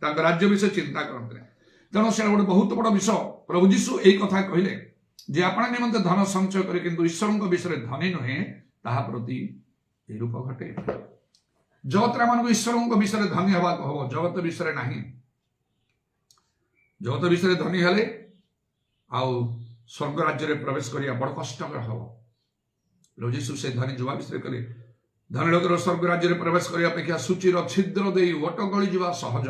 ତାଙ୍କ ରାଜ୍ୟ ବିଷୟ ଚିନ୍ତା କରନ୍ତି ନାହିଁ। ତେଣୁ ସେଟା ଗୋଟେ ବହୁତ ବଡ଼ ବିଷୟ। ପ୍ରଭୁ ଯୀଶୁ ଏଇ କଥା କହିଲେ ଯେ ଆପଣ ନିମନ୍ତେ ଧନ ସଞ୍ଚୟ କରି କିନ୍ତୁ ଈଶ୍ୱରଙ୍କ ବିଷୟରେ ଧନୀ ନୁହେଁ, ତାହା ପ୍ରତି ଏହି ରୂପ ଘଟେ। ଜଗତରେ ଆମମାନଙ୍କୁ ଈଶ୍ୱରଙ୍କ ବିଷୟରେ ଧନୀ ହେବାକୁ ହବ, ଜଗତ ବିଷୟରେ ନାହିଁ। ଜଗତ ବିଷୟରେ ଧନୀ ହେଲେ ଆଉ ସ୍ୱର୍ଗ ରାଜ୍ୟରେ ପ୍ରବେଶ କରିବା ବଡ଼ କଷ୍ଟକର ହବ। ପ୍ରଭୁ ଯୀଶୁ ସେ ଧନୀ ଯୁବା ବିଷୟରେ କହିଲେ, ଧନୀ ଲୋକର ସ୍ୱର୍ଗ ରାଜ୍ୟରେ ପ୍ରବେଶ କରିବା ଅପେକ୍ଷା ସୂଚୀର ଛିଦ୍ର ଦେଇ ଓଟ ଗଳି ଯିବା ସହଜ।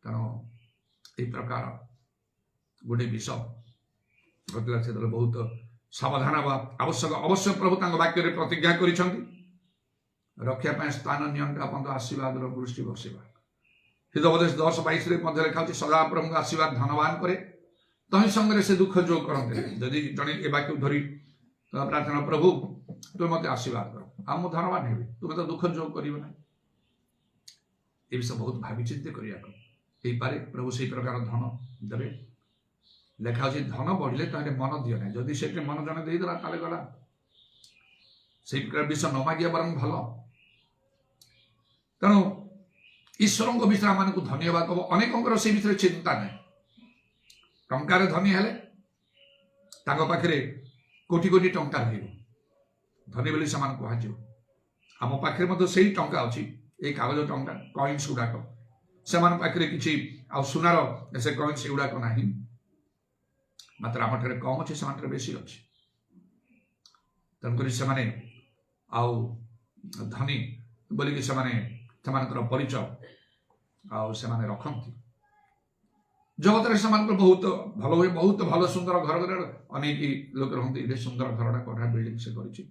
ତେଣୁ ଏହି ପ୍ରକାର ଗୋଟେ ବିଷୟ ଘଟିଲା, ସେତେବେଳେ ବହୁତ ସାବଧାନ ହେବା ଆବଶ୍ୟକ। ଅବଶ୍ୟ ପ୍ରଭୁ ତାଙ୍କ ବାକ୍ୟରେ ପ୍ରତିଜ୍ଞା କରିଛନ୍ତି, ରକ୍ଷା ପାଇଁ ସ୍ଥାନ ନିଅଣ୍ଟା ପର୍ଯ୍ୟନ୍ତ ଆଶୀର୍ବାଦର ବୃଷ୍ଟି ବସିବା। ହିତୋପଦେଶ 10:22 ମଧ୍ୟ ଲେଖା ଅଛି, ସଦା ପ୍ରଭୁଙ୍କ ଆଶୀର୍ବାଦ ଧନବାନ କରେ, ତହିଁ ସଙ୍ଗରେ ସେ ଦୁଃଖ ଯୋଗ କରନ୍ତି। ଯଦି ଜଣେ ଏ ବାକ୍ୟକୁ ଧରି ପ୍ରାର୍ଥନା, ପ୍ରଭୁ ତୁମେ ମୋତେ ଆଶୀର୍ବାଦ କର, ଆଉ ମୁଁ ଧନବାନ ହେବି, ତୁମେ ତ ଦୁଃଖ ଯୋଗ କରିବ ନାହିଁ। ଏ ବିଷୟ ବହୁତ ଭାବିଚିନ୍ତି କରିବାକୁ ହେଇପାରେ। ପ୍ରଭୁ ସେଇ ପ୍ରକାର ଧନ ଦେବେ। ଲେଖା ଅଛି, ଧନ ବଢ଼ିଲେ ତାହେଲେ ମନ ଦିଅ ନାହିଁ। ଯଦି ସେଠି ମନ ଜଣେ ଦେଇଦେଲା ତାହେଲେ ଗଲା। ସେଇ ପ୍ରକାର ବିଷୟ ନ ମାଗିବା ବରଂ ଭଲ। ତେଣୁ ଈଶ୍ୱରଙ୍କ ବିଷୟରେ ଆମମାନଙ୍କୁ ଧନ୍ୟବାଦ ହବ। ଅନେକଙ୍କର ସେ ବିଷୟରେ ଚିନ୍ତା ନାହିଁ। ଟଙ୍କାରେ ଧନୀ ହେଲେ ତାଙ୍କ ପାଖରେ କୋଟି କୋଟି ଟଙ୍କା ରହିବ, ଧନୀ ବୋଲି ସେମାନଙ୍କୁ କୁହାଯିବ। ଆମ ପାଖରେ ମଧ୍ୟ ସେଇ ଟଙ୍କା ଅଛି, ଏଇ କାଗଜ ଟଙ୍କା, କଏନ୍ସ ଗୁଡାକ। ସେମାନଙ୍କ ପାଖରେ କିଛି ଆଉ ସୁନାର ସେ କଏନ୍ସ ଏଗୁଡାକ ନାହିଁ, ମାତ୍ର ଆମଠାରେ କମ୍ ଅଛି, ସେମାନଙ୍କର ବେଶୀ ଅଛି। ତେଣୁକରି ସେମାନେ ଆଉ ଧନୀ ବୋଲିକି ସେମାନେ ସେମାନଙ୍କର ପରିଚୟ ଆଉ ସେମାନେ ରଖନ୍ତି। ଜଗତରେ ସେମାନଙ୍କର ବହୁତ ଭଲ ହୁଏ, ବହୁତ ଭଲ ସୁନ୍ଦର ଘର ଘର ଅନେକ ଲୋକ ରହନ୍ତି। ଏତେ ସୁନ୍ଦର ଘରଟା କୋଠା ବିଲ୍ଡିଂ ସେ କରିଛି,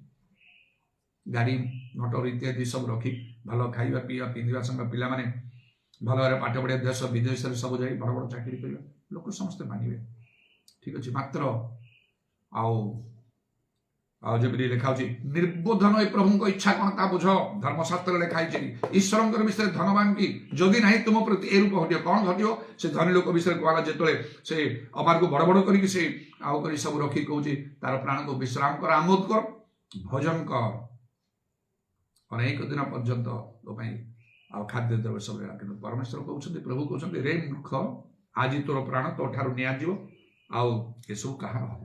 ଗାଡ଼ି ମଟର ଇତ୍ୟାଦି ସବୁ ରଖି, ଭଲ ଖାଇବା ପିଇବା ପିନ୍ଧିବା ସଙ୍ଗେ ପିଲାମାନେ ଭଲ ଭାବରେ ପାଠ ପଢ଼ିବା, ଦେଶ ବିଦେଶରେ ସବୁ ଯାଇ ବଡ଼ ବଡ଼ ଚାକିରି କରିବା, ଲୋକ ସମସ୍ତେ ମାନିବେ। ଠିକ ଅଛି, ମାତ୍ର ଆଉ ଆଉ ଯେମିତି ଲେଖା ଅଛି, ନିର୍ବୋଧନ ଏ ପ୍ରଭୁଙ୍କ ଇଚ୍ଛା କ'ଣ ତା ବୁଝ। ଧର୍ମଶାସ୍ତ୍ରରେ ଲେଖା ହେଇଛି ଈଶ୍ୱରଙ୍କର ବିଷୟରେ ଧନବାନ କି ଯଦି ନାହିଁ ତୁମ ପ୍ରତି ଏ ରୂପ ଘଟିବ। କ'ଣ ଘଟିବ? ସେ ଧନୀ ଲୋକ ବିଷୟରେ କୁହାଗଲା, ଯେତେବେଳେ ସେ ଅମାରକୁ ବଡ଼ ବଡ଼ କରିକି ସେ ଆଉ କରି ସବୁ ରଖି କହୁଛି ତାର ପ୍ରାଣକୁ ବିଶ୍ରାମ କର, ଆମୋଦ କର, ଭୋଜନ କର, ଅନେକ ଦିନ ପର୍ଯ୍ୟନ୍ତ ତୋ ପାଇଁ ଆଉ ଖାଦ୍ୟ ଦେବ ସବୁ। କିନ୍ତୁ ପରମେଶ୍ୱର କହୁଛନ୍ତି, ପ୍ରଭୁ କହୁଛନ୍ତି, ରେ ମୂର୍ଖ, ଆଜି ତୋର ପ୍ରାଣ ତୋ ଠାରୁ ନିଆଯିବ, ଆଉ ଏସବୁ କାହାର ହବ?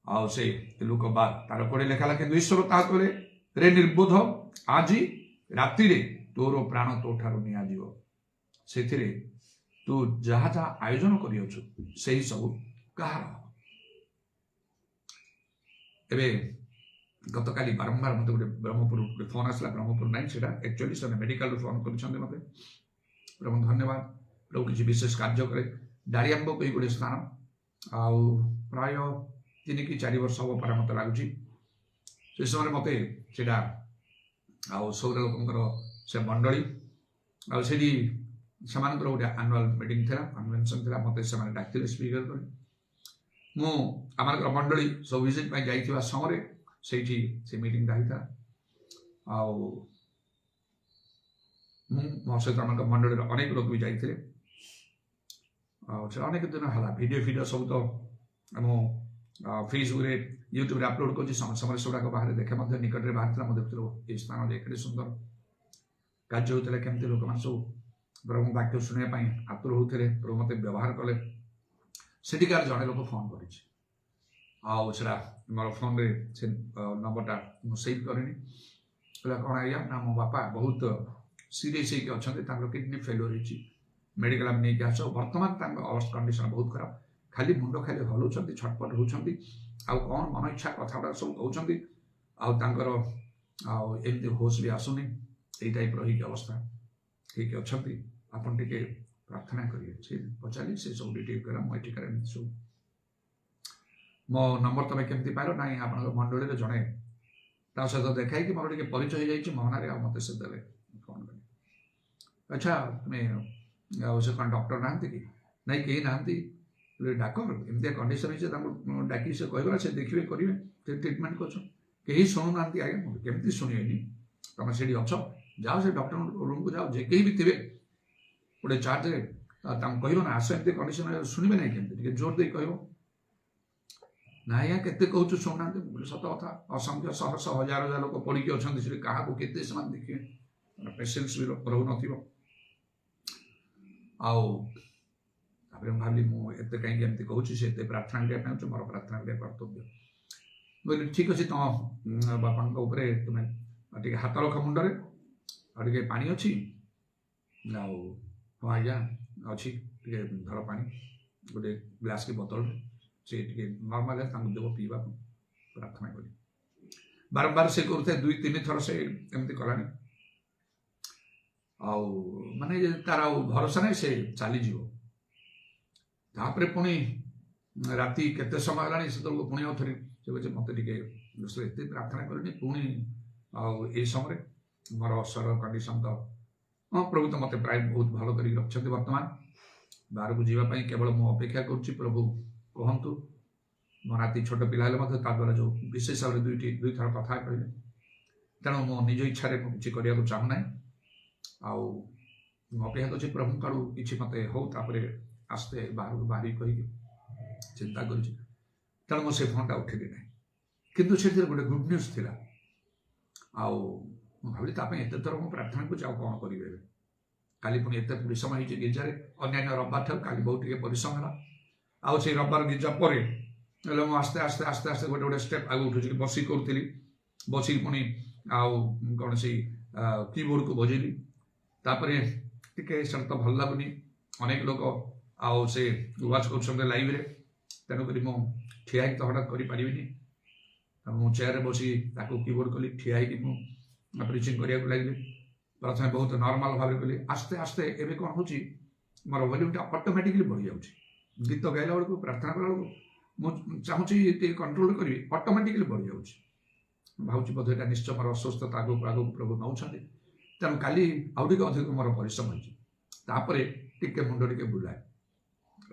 ଆଉ ସେ ଲୋକ ବା ତାର କୋଡେ ଲେଖା ହେଲା, କିନ୍ତୁ ଈଶ୍ୱର ତାହା କହିଲେ, ରେ ନିର୍ବୋଧ, ଆଜି ରାତିରେ ତୋର ପ୍ରାଣ ତୋ ଠାରୁ ନିଆଯିବ, ସେଥିରେ ତୁ ଯାହା ଯାହା ଆୟୋଜନ କରିଅଛୁ ସେହି ସବୁ କାହାର? ଏବେ ଗତକାଲି ବାରମ୍ବାର ମତେ ଗୋଟେ ବ୍ରହ୍ମପୁର ଗୋଟେ ଫୋନ୍ ଆସିଲା, ବ୍ରହ୍ମପୁର ନାହିଁ ସେଟା ଆକ୍ଚୁଆଲି ସେମାନେ ମେଡିକାଲରୁ ଫୋନ୍ କରିଛନ୍ତି ମତେ। ପ୍ରଭୁ ଧନ୍ୟବାଦ, ପ୍ରଭୁ କିଛି ବିଶେଷ କାର୍ଯ୍ୟ କରେ। ଡାଳିଆମ୍ବ କହି ଗୋଟେ ସ୍ଥାନ, ଆଉ ପ୍ରାୟ 3 କି 4 ବର୍ଷ ହବ ପରେ ମତେ ଲାଗୁଛି। ସେ ସମୟରେ ମତେ ସେଟା ଆଉ ସୌର ଲୋକଙ୍କର ସେ ମଣ୍ଡଳୀ, ଆଉ ସେଠି ସେମାନଙ୍କର ଗୋଟେ ଆନୁଆଲ ମିଟିଂ ଥିଲା, କନଭେନସନ ଥିଲା, ମତେ ସେମାନେ ଡାକିଥିଲେ ସ୍ପିକର କରି। ମୁଁ ଆମମାନଙ୍କର ମଣ୍ଡଳୀ ସବୁ ଭିଜିଟ୍ ପାଇଁ ଯାଇଥିବା ସମୟରେ ସେଇଠି ସେ ମିଟିଂଟା ହେଇଥିଲା। ଆଉ ମୁଁ ମୋ ସହିତ ଆମ ମଣ୍ଡଳୀର ଅନେକ ଲୋକ ବି ଯାଇଥିଲେ। ଆଉ ସେ ଅନେକ ଦିନ ହେଲା ଭିଡ଼ିଓ ସବୁ ତ ମୁଁ ଫେସବୁକ୍ରେ ୟୁଟ୍ୟୁବରେ ଅପଲୋଡ଼ କରୁଛି, ସମୟରେ ସେଗୁଡ଼ାକ ବାହାରେ ଦେଖେ ମଧ୍ୟ। ନିକଟରେ ବାହାରିଥିଲା, ମୁଁ ଦେଖୁଥିଲି ଏଇ ସ୍ଥାନରେ ଏତେ ସୁନ୍ଦର କାର୍ଯ୍ୟ ହେଉଥିଲା, କେମିତି ଲୋକମାନେ ସବୁ ପ୍ରଭୁ ବାକ୍ୟ ଶୁଣିବା ପାଇଁ ଆତୁର ହେଉଥିଲେ। ପ୍ରଭୁ ମୋତେ ବ୍ୟବହାର କଲେ। ସେଠିକାର ଜଣେ ଲୋକ ଫୋନ୍ କରିଛି, ଆଉ ସେଟା ମୋର ଫୋନ୍ରେ ସେ ନମ୍ବରଟା ମୁଁ ସେଭ୍ କରିନି। କହିଲା, କ'ଣ ଆଜ୍ଞା? ନା ମୋ ବାପା ବହୁତ ସିରିୟସ୍ ହେଇକି ଅଛନ୍ତି, ତାଙ୍କର କିଡନୀ ଫେଲୁଅର ହେଇଛି, ମେଡିକାଲ ଆମେ ନେଇକି ଆସ। ବର୍ତ୍ତମାନ ତାଙ୍କ କଣ୍ଡିସନ ବହୁତ ଖରାପ, ଖାଲି ମୁଣ୍ଡ ଖାଲି ହଲଉଛନ୍ତି, ଛଟପଟ ହେଉଛନ୍ତି, ଆଉ କ'ଣ ମନ ଇଚ୍ଛା କଥାଗୁଡ଼ା ସବୁ କହୁଛନ୍ତି, ଆଉ ତାଙ୍କର ଆଉ ଏମିତି ହୋସ୍ ବି ଆସୁନି, ଏଇ ଟାଇପ୍ର ହେଇକି ଅବସ୍ଥା ହେଇକି ଅଛନ୍ତି, ଆପଣ ଟିକେ ପ୍ରାର୍ଥନା କରିବେ। ସେ ପଚାରିଲି, ସେ ସବୁ ଡିଟେଲ କଲା, ମୁଁ ଏଠିକାର ଏମିତି ସବୁ। ମୋ ନମ୍ବର ତମେ କେମିତି ପାଇଲ? ନାହିଁ, ଆପଣଙ୍କ ମଣ୍ଡଳୀରେ ଜଣେ ତା ସହିତ ଦେଖା ହେଇକି ମୋର ଟିକେ ପରିଚୟ ହେଇଯାଇଛି ମୋହନାରେ, ଆଉ ମୋତେ ସେ ଦେଲେ ଫୋନ୍ କଲେ। ଆଚ୍ଛା, ତୁମେ ଆଉ ସେ କ'ଣ ଡକ୍ଟର ନାହାନ୍ତି କି? ନାଇଁ, କେହି ନାହାନ୍ତି। ଡାକ, ଏମିତିଆ କଣ୍ଡିସନ ହେଇଛି, ତାଙ୍କୁ ଡାକି ସେ କହିଗଲା, ସେ ଦେଖିବେ, କରିବେ, ସେ ଟ୍ରିଟମେଣ୍ଟ କରୁଛ। କେହି ଶୁଣୁନାହାନ୍ତି। ଆଜ୍ଞା, ମୁଁ କେମିତି ଶୁଣିବେନି? ତମେ ସେଠି ଅଛ, ଯାଅ ସେ ଡକ୍ଟର ରୁମ୍କୁ ଯାଅ, ଯେ କେହି ବି ଥିବେ ଗୋଟେ ଚାର୍ଜରେ ତାଙ୍କୁ କହିବ ନା, ଆସ, ଏମିତି କଣ୍ଡିସନ ଶୁଣିବେ ନାହିଁ, କେମିତି ଟିକେ ଜୋର ଦେଇ କହିବ। ନା ଆଜ୍ଞା, କେତେ କହୁଛୁ ଶୁଣୁନାହାନ୍ତି। ମୁଁ କହିଲି, ସତ କଥା, ଅସଂଖ୍ୟ ଶହ ଶହ ହଜାର ହଜାର ଲୋକ ପଡ଼ିକି ଅଛନ୍ତି ସେଠି, କାହାକୁ କେତେ ସେମାନେ ଦେଖିବେ, ପେସେନ୍ସ ବି ରହୁନଥିବ। ଆଉ ତାପରେ ମୁଁ ଭାବିଲି, ମୁଁ ଏତେ କାହିଁକି ଏମିତି କହୁଛି, ସେ ଏତେ ପ୍ରାର୍ଥନା କରିବା ପାଇଁ ହେଉଛି, ମୋର ପ୍ରାର୍ଥନା କରିବା କର୍ତ୍ତବ୍ୟ। କହିଲି, ଠିକ୍ ଅଛି, ତମ ବାପାଙ୍କ ଉପରେ ତୁମେ ଟିକେ ହାତ ରଖ ମୁଣ୍ଡରେ, ଆଉ ଟିକେ ପାଣି ଅଛି? ଆଉ ହଁ ଆଜ୍ଞା ଅଛି, ଟିକେ ଧର ପାଣି, ଗୋଟେ ଗ୍ଲାସ୍ କି ବୋତଲରେ, ସେ ଟିକେ ନର୍ମାଲ ତାଙ୍କୁ ଦେବ ପିଇବାକୁ। ପ୍ରାର୍ଥନା କରି ବାରମ୍ବାର ସେ କରୁଥାଏ, 2-3 ଥର ସେ ଏମିତି କଲାଣି। ଆଉ ମାନେ ତାର ଆଉ ଭରସା ନାହିଁ, ସେ ଚାଲିଯିବ। ତାପରେ ପୁଣି ରାତି କେତେ ସମୟ ହେଲାଣି, ସେତେବେଳକୁ ପୁଣି ଆଉ ଥରେ ସେ କହୁଛି, ମୋତେ ଟିକେ ଏତେ ପ୍ରାର୍ଥନା କରିନି, ପୁଣି ଆଉ ଏଇ ସମୟରେ ମୋର ଶରୀର କଣ୍ଡିସନ ତ ହଁ, ପ୍ରଭୁ ତ ମୋତେ ପ୍ରାୟ ବହୁତ ଭଲ କରିକି ରଖିଛନ୍ତି। ବର୍ତ୍ତମାନ ବାହାରକୁ ଯିବା ପାଇଁ କେବଳ ମୁଁ ଅପେକ୍ଷା କରୁଛି, ପ୍ରଭୁ କୁହନ୍ତୁ। ମୋ ନାତି ଛୋଟ ପିଲା ହେଲେ ମଧ୍ୟ ତା ଦ୍ୱାରା ଯେଉଁ ବିଶେଷ ଭାବରେ 2 ଥର କଥା କହିଲେ, ତେଣୁ ମୋ ନିଜ ଇଚ୍ଛାରେ ମୁଁ କିଛି କରିବାକୁ ଚାହୁଁନାହିଁ। ଆଉ ମୁଁ ଅପେକ୍ଷା କରୁଛି ପ୍ରଭୁଙ୍କ ଆଡ଼ୁ କିଛି ମୋତେ ହଉ, ତାପରେ ଆସ୍ତେ ବାହାରକୁ ବାହାରିକି କହିକି ଚିନ୍ତା କରିଛି। ତେଣୁ ମୁଁ ସେ ଫୋନ୍ଟା ଉଠେଇଲି ନାହିଁ, କିନ୍ତୁ ସେଥିରେ ଗୋଟେ ଗୁଡ୍ ନ୍ୟୁଜ୍ ଥିଲା। ଆଉ ମୁଁ ଭାବିଲି, ତା ପାଇଁ ଏତେ ଥର ମୁଁ ପ୍ରାର୍ଥନା କରୁଛି, ଆଉ କ'ଣ କରିବି ଏବେ? କାଲି ପୁଣି ଏତେ ପରିଶ୍ରମ ହେଇଛି ଗିର୍ଜାରେ ଅନ୍ୟାନ୍ୟ ରବିବାର ଠାରୁ କାଲି ବହୁତ ଟିକେ ପରିଶ୍ରମ ହେଲା। ଆଉ ସେଇ ରବିବାର ଗିର୍ଜା ପରେ ହେଲେ ମୁଁ ଆସ୍ତେ ଆସ୍ତେ ଆସ୍ତେ ଆସ୍ତେ ଗୋଟେ ଗୋଟେ ଷ୍ଟେପ୍ ଆଗକୁ ଉଠୁଛି। ବସିକି କରୁଥିଲି, ବସିକି ପୁଣି ଆଉ କ'ଣ ସେଇ କିବୋର୍ଡକୁ ବଜେଇଲି। ତାପରେ ଟିକେ ସେଟା ତ ଭଲ ଲାଗୁନି, ଅନେକ ଲୋକ ଆଉ ସେ ୱାଚ୍ କରୁଛନ୍ତି ଲାଇଭରେ, ତେଣୁକରି ମୁଁ ଠିଆ ହେଇକି ତ ହଠାତ୍ କରିପାରିବିନି। ମୁଁ ଚେୟାରରେ ବସି ତାକୁ କିବୋର୍ଡ କଲି, ଠିଆ ହେଇକି ମୁଁ ପ୍ରିଚିଂ କରିବାକୁ ଲାଗିଲି। ପ୍ରଥମେ ବହୁତ ନର୍ମାଲ ଭାବରେ କଲି, ଆସ୍ତେ ଆସ୍ତେ ଏବେ କ'ଣ ହେଉଛି ମୋର ଭଲ୍ୟୁମ୍ଟା ଅଟୋମେଟିକଲି ବଢ଼ିଯାଉଛି। ଗୀତ ଗାଇଲା ବେଳକୁ, ପ୍ରାର୍ଥନା କଲା ବେଳକୁ ମୁଁ ଚାହୁଁଛି ଟିକେ କଣ୍ଟ୍ରୋଲ କରିବି, ଅଟୋମେଟିକଲି ବଢ଼ିଯାଉଛି। ଭାବୁଛି ବୋଧେ ଏଇଟା ନିଶ୍ଚୟ ମୋର ଅସୁସ୍ଥତା ଆଗକୁ ଆଗକୁ ପ୍ରଭୁ ନେଉଛନ୍ତି। ତେଣୁ କାଲି ଆଉ ଟିକେ ଅଧିକ ମୋର ପରିଶ୍ରମ ହେଇଛି। ତାପରେ ଟିକେ ମୁଣ୍ଡ ଟିକେ ବୁଲାଏ,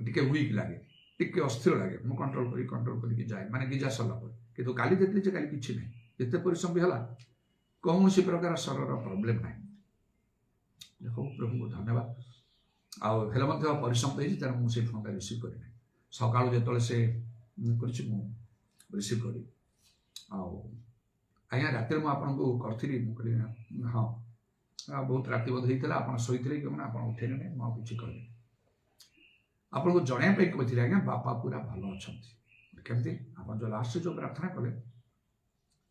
ଟିକେ ୱିକ୍ ଲାଗେ, ଟିକେ ଅସ୍ଥିର ଲାଗେ। ମୁଁ କଣ୍ଟ୍ରୋଲ କରିକି ଯାଏ, ମାନେ ଗିଜା ସରିଲା ପରେ। କିନ୍ତୁ କାଲି ଦେଖିଲି ଯେ କାଲି କିଛି ନାହିଁ, ଯେତେ ପରିଶ୍ରମ ବି ହେଲା କୌଣସି ପ୍ରକାର ଶରୀରର ପ୍ରୋବ୍ଲେମ୍ ନାହିଁ। ହଉ, ପ୍ରଭୁଙ୍କୁ ଧନ୍ୟବାଦ। ଆଉ ହେଲେ ମଧ୍ୟ ପରିଶ୍ରମ ହେଇଛି, ତେଣୁ ମୁଁ ସେ ଫୋନ୍ଟା ରିସିଭ୍ କରିନାହିଁ। ସକାଳୁ ଯେତେବେଳେ ସେ କରିଛି ମୁଁ ରିସିଭ୍ କରି, ଆଉ ଆଜ୍ଞା ରାତିରେ ମୁଁ ଆପଣଙ୍କୁ କରିଥିଲି, ମୁଁ କହିଲି ହଁ ବହୁତ ରାତି ବୋଧ ହେଇଥିଲା, ଆପଣ ଶୋଇଥିଲେ କି ମାନେ ଆପଣ ଉଠେଇଲେ ନାହିଁ, ମୁଁ ଆଉ କିଛି କହିଲି। ଆପଣଙ୍କୁ ଜଣାଇବା ପାଇଁ କହିଥିଲି ଆଜ୍ଞା ବାପା ପୁରା ଭଲ ଅଛନ୍ତି। କେମିତି? ଆପଣ ଯେଉଁ ଲାଷ୍ଟରେ ଯେଉଁ ପ୍ରାର୍ଥନା କଲେ,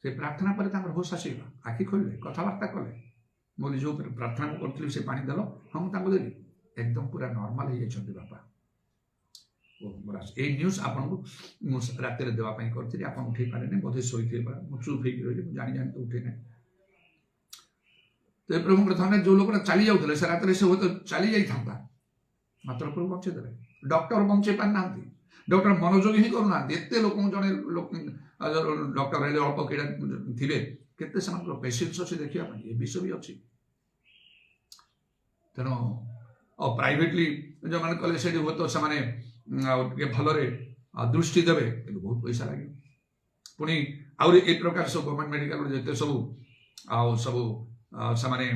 ସେ ପ୍ରାର୍ଥନା ପରେ ତାଙ୍କର ହୋସ୍ ଆସିଗଲା, ଆଖି ଖୋଲିଲେ, କଥାବାର୍ତ୍ତା କଲେ। ମୁଁ ଯେଉଁ ପ୍ରାର୍ଥନା ମୁଁ କରିଥିଲି ସେ ପାଣି ଦେଲ, ହଁ ମୁଁ ତାଙ୍କୁ ଦେଲି, ଏକଦମ ପୁରା ନର୍ମାଲ ହେଇଯାଇଛନ୍ତି ବାପା। ଏଇ ନ୍ୟୁଜ୍ ଆପଣଙ୍କୁ ମୁଁ ରାତିରେ ଦେବା ପାଇଁ କରିଥିଲି, ଆପଣ ଉଠେଇ ପାରିଲେନି, ବୋଧେ ଶୋଇଥିବେ। ମୁଁ ଚୁପ୍ ହେଇକି ରହିଲି, ମୁଁ ଜାଣି ତ ଉଠେଇ ନାହିଁ। ତ ଏ ପ୍ରଭୁଙ୍କର ଧନ୍ୟବାଦ। ଯେଉଁ ଲୋକଟା ଚାଲି ଯାଉଥିଲେ ସେ ରାତିରେ ସେ ହୁଏତ ଚାଲି ଯାଇଥାନ୍ତା, ମାତ୍ର ପ୍ରଭୁ ବଞ୍ଚେଇ ଦେଲେ। ଡକ୍ଟର ବଞ୍ଚେଇ ପାରିନାହାନ୍ତି, ଡକ୍ଟର ମନୋଯୋଗୀ ହିଁ କରୁନାହାନ୍ତି। ଏତେ ଲୋକଙ୍କୁ ଜଣେ ଡକ୍ଟର ହେଲେ ଅଳ୍ପ କିଡ଼ା ଥିବେ, କେତେ ସେମାନଙ୍କର ପେସେନ୍ସ ଅଛି ଦେଖିବା ପାଇଁ, ଏ ବିଷୟ ବି ଅଛି। ତେଣୁ ପ୍ରାଇଭେଟଲି ଯେଉଁମାନେ କଲେ ସେଠି ହୁଏତ ସେମାନେ ଆଉ ଟିକେ ଭଲରେ ଦୃଷ୍ଟି ଦେବେ, କିନ୍ତୁ ବହୁତ ପଇସା ଲାଗିବ। ପୁଣି ଆହୁରି ଏ ପ୍ରକାର ସବୁ ଗଭର୍ଣ୍ଣମେଣ୍ଟ ମେଡିକାଲରେ ଯେତେ ସବୁ ଆଉ ସବୁ ସେମାନେ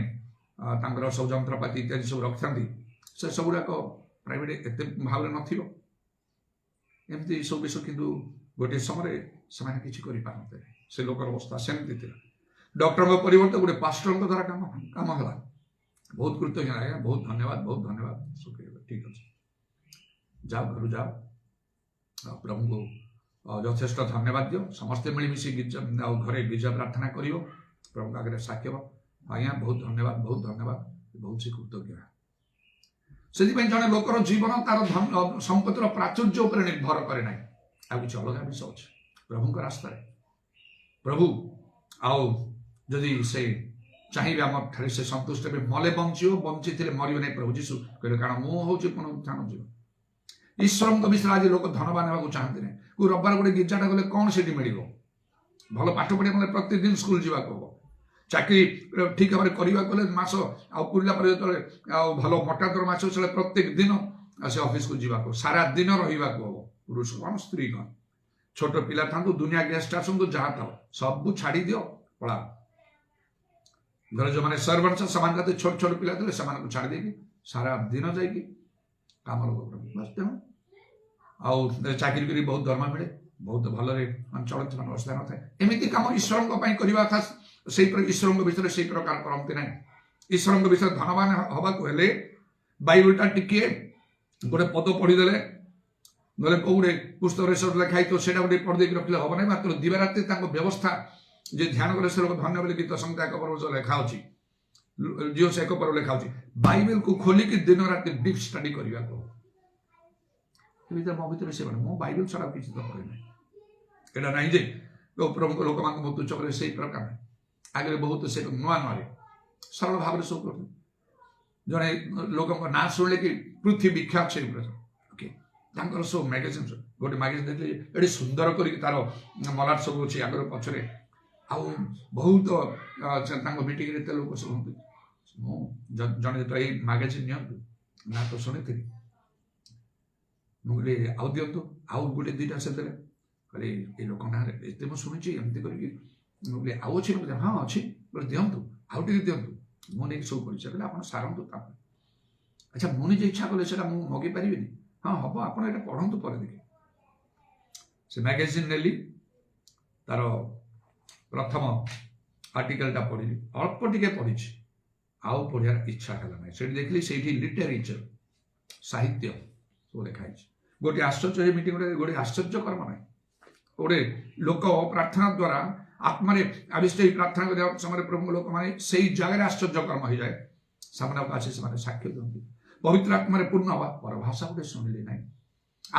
ତାଙ୍କର ସବୁ ଯନ୍ତ୍ରପାତି ଇତ୍ୟାଦି ସବୁ ରଖିଥାନ୍ତି, ସେ ସବୁଗୁଡ଼ାକ ପ୍ରାଇଭେଟ ଏତେ ଭାବରେ ନଥିବ। ଏମିତି ସବୁ ବିଷୟ, କିନ୍ତୁ ଗୋଟିଏ ସମୟରେ ସେମାନେ କିଛି କରିପାରନ୍ତେ। ସେ ଲୋକର ଅବସ୍ଥା ସେମିତି ଥିଲା। ଡକ୍ଟରଙ୍କ ପରିବର୍ତ୍ତେ ଗୋଟେ ପାଷ୍ଟରଙ୍କ ଦ୍ୱାରା କାମ ହେଲା। ବହୁତ କୃତଜ୍ଞ ଆଜ୍ଞା, ବହୁତ ଧନ୍ୟବାଦ, ବହୁତ ଧନ୍ୟବାଦ। ଠିକ୍ ଅଛି, ଯାଅ ଘରୁ ଯାଅ, ପ୍ରଭୁଙ୍କୁ ଯଥେଷ୍ଟ ଧନ୍ୟବାଦ ଦିଅ। ସମସ୍ତେ ମିଳିମିଶି ଆଉ ଘରେ ଗିର୍ଜା ପ୍ରାର୍ଥନା କରିବ, ପ୍ରଭୁଙ୍କ ଆଗରେ ସାକ୍ଷୀ ହେବ। ଆଜ୍ଞା ବହୁତ ଧନ୍ୟବାଦ, ବହୁତ ଧନ୍ୟବାଦ, ବହୁତ ସେ କୃତଜ୍ଞ। ସେଥିପାଇଁ ଜଣେ ଲୋକର ଜୀବନ ତାର ସମ୍ପତ୍ତିର ପ୍ରାଚୁର୍ଯ୍ୟ ଉପରେ ନିର୍ଭର କରେ ନାହିଁ, ଆଉ କିଛି ଅଲଗା ବିଷୟ ଅଛି ପ୍ରଭୁଙ୍କ ରାସ୍ତାରେ। ପ୍ରଭୁ ଆଉ ଯଦି ସେ ଚାହିଁବେ ଆମ ଠାରେ ସେ ସନ୍ତୁଷ୍ଟ ହେବେ। ମଲେ ବଞ୍ଚିବ, ବଞ୍ଚିଥିଲେ ମରିବ ନାହିଁ, ପ୍ରଭୁ ଯୀଶୁ କହିଲେ, କାରଣ ମୁଁ ହେଉଛି ପୁନରୁତ୍ଥାନ ଜୀବନ। ଈଶ୍ୱରଙ୍କ ବିଷୟରେ ଆଜି ଲୋକ ଧନବାନ ହେବାକୁ ଚାହାନ୍ତି ନାହିଁ। ରବିବାର ଗୋଟେ ଗିର୍ଜାଟା ଗଲେ କ'ଣ ସେଠି ମିଳିବ? ଭଲ ପାଠ ପଢ଼ିବା ମାନେ ପ୍ରତିଦିନ ସ୍କୁଲ ଯିବାକୁ ହବ, ଚାକିରି ଠିକ୍ ଭାବରେ କରିବାକୁ ହେଲେ ମାସ ଆଉ ପୁରିଲା ପରେ ଯେତେବେଳେ ଆଉ ଭଲ ମୋଟା ଦରମା ଆସିବ, ସେତେବେଳେ ପ୍ରତ୍ୟେକ ଦିନ ସେ ଅଫିସକୁ ଯିବାକୁ, ସାରା ଦିନ ରହିବାକୁ ହବ। ପୁରୁଷ କ'ଣ ସ୍ତ୍ରୀ କ'ଣ, ଛୋଟ ପିଲା ଥାନ୍ତୁ, ଦୁନିଆ ଗେଷ୍ଟ ଆସନ୍ତୁ, ଯାହା ଥାଉ, ସବୁ ଛାଡ଼ି ଦିଅ, ପଳାଅ। ଧର ଯେଉଁମାନେ ସର୍ଭେଣ୍ଟ ସେମାନେ ଯଦି ଛୋଟ ଛୋଟ ପିଲା ଥିଲେ ସେମାନଙ୍କୁ ଛାଡ଼ି ଦେଇକି ସାରା ଦିନ ଯାଇକି କାମ ଲୋକ। ତେଣୁ ଆଉ ଚାକିରି କରି ବହୁତ ଦରମା ମିଳେ, ବହୁତ ଭଲରେ ଚଳନ୍ତି, ଅବସ୍ଥା ନଥାଏ। ଏମିତି କାମ ଈଶ୍ୱରଙ୍କ ପାଇଁ କରିବା କଥା, ଈଶ୍ୱରଙ୍କ ବିଷୟରେ ସେଇ ପ୍ରକାର କରନ୍ତି ନାହିଁ। ଈଶ୍ୱରଙ୍କ ବିଷୟରେ ଧନବାନ ହେବାକୁ ହେଲେ ବାଇବଲଟା ଟିକିଏ ଗୋଟେ ପଦ ପଢ଼ିଦେଲେ, ନହେଲେ କେଉଁ ଗୋଟେ ପୁସ୍ତକରେ ସବୁ ଲେଖା ହେଇଥିବ ସେଇଟା ଗୋଟେ ପଢ଼ିଦେଇକି ରଖିଲେ ହେବ ନାହିଁ। ମାତ୍ର ଦିବାରାତ୍ରି ତାଙ୍କ ବ୍ୟବସ୍ଥା ଯେ ଧ୍ୟାନ କଲେ ସେ ଲୋକ ଧନ୍ୟ ବୋଲି ଗୀତ ସଂହିତା 1 ପର୍ବ ଲେଖା ଅଛି, ଜିଓ 1 ପର୍ବ ଲେଖା ଅଛି। ବାଇବେଲକୁ ଖୋଲିକି ଦିନ ରାତି ଡିପ୍ ଷ୍ଟଡି କରିବାକୁ ହବ। ମୋ ଭିତରେ ସେ ମୁଁ ବାଇବେଲ ଛଡା କିଛି ତ କରେ ନାହିଁ। ଏଇଟା ନାହିଁ ଯେ ପ୍ରମୁଖ ଲୋକମାନଙ୍କୁ ମୁଁ ତୁଚ୍ଛ କରେ, ସେଇ ପ୍ରକାର ନାହିଁ। ଆଗରେ ବହୁତ ସେ ନୂଆ ନୂଆରେ ସରଳ ଭାବରେ ସବୁ କରୁଥିଲେ। ଜଣେ ଲୋକଙ୍କ ନାଁ ଶୁଣିଲେ କି ପୃଥିବୀ ବିଖ୍ୟାତ ସେଇ ଓକେ, ତାଙ୍କର ସବୁ ମ୍ୟାଗାଜିନ୍, ଗୋଟେ ମ୍ୟାଗାଜିନ୍ ଦେଖିଲେ ଏଠି ସୁନ୍ଦର କରିକି ତାର ମଲାଟ ସବୁ ଅଛି ଆଗରେ ପଛରେ, ଆଉ ବହୁତ ତାଙ୍କ ମିଟିଂରେ ଏତେ ଲୋକ ସବୁ ହୁଅନ୍ତି। ମୁଁ ଜଣେ ଯେତେବେଳେ ଏଇ ମ୍ୟାଗାଜିନ୍ ନିଅନ୍ତୁ ନା ତ ଶୁଣିଥିଲି, ମୁଁ କହିଲି ଆଉ ଦିଅନ୍ତୁ, ଆଉ ଗୋଟେ ଦୁଇଟା ସେଥିରେ କହିଲେ ଏ ଲୋକ ନାଁରେ ଏତେ ମୁଁ ଶୁଣିଛି ଏମିତି କରିକି। ମୁଁ କହିଲି ଆଉ ଅଛି? ହଁ ଅଛି। କହିଲେ ଦିଅନ୍ତୁ, ଆଉ ଟିକେ ଦିଅନ୍ତୁ। ମୁଁ ନେଇକି ସବୁ କରିଛି। କହିଲେ ଆପଣ ସାରନ୍ତୁ ତାପରେ। ଆଚ୍ଛା, ମୁଁ ନିଜେ ଇଚ୍ଛା କଲେ ସେଟା ମୁଁ ମଗେଇ ପାରିବିନି? ହଁ ହବ, ଆପଣ ଏଇଟା ପଢ଼ନ୍ତୁ ପରେ ଦେଖି। ସେ ମ୍ୟାଗାଜିନ୍ ନେଲି, ତାର ପ୍ରଥମ ଆର୍ଟିକଲଟା ପଢ଼ିଲି, ଅଳ୍ପ ଟିକେ ପଢ଼ିଛି, ଆଉ ପଢ଼ିବାର ଇଚ୍ଛା ହେଲା ନାହିଁ। ସେଠି ଦେଖିଲି ସେଇଠି ଲିଟରେଚର ସାହିତ୍ୟ ସବୁ ଲେଖା ହେଇଛି। ଗୋଟିଏ ଆଶ୍ଚର୍ଯ୍ୟ ଏ ମିଟିଂ ଗୋଟେ ଆଶ୍ଚର୍ଯ୍ୟ କର୍ମ ନାହିଁ। ଗୋଟେ ଲୋକ ପ୍ରାର୍ଥନା ଦ୍ୱାରା ଆତ୍ମାରେ ଆବିଷ୍ଟ ହୋଇ ପ୍ରାର୍ଥନା କରିବା ସମୟରେ ପ୍ରଭୁଙ୍କ ଲୋକମାନେ ସେଇ ଜାଗାରେ ଆଶ୍ଚର୍ଯ୍ୟ କର୍ମ ହେଇଯାଏ। ସାମ୍ନାକୁ ଆସି ସେମାନେ ସାକ୍ଷ୍ୟ ଦିଅନ୍ତି। ପବିତ୍ର ଆତ୍ମାରେ ପୂର୍ଣ୍ଣ ହବା, ପରଭାଷା ଗୋଟେ ଶୁଣିଲି ନାହିଁ।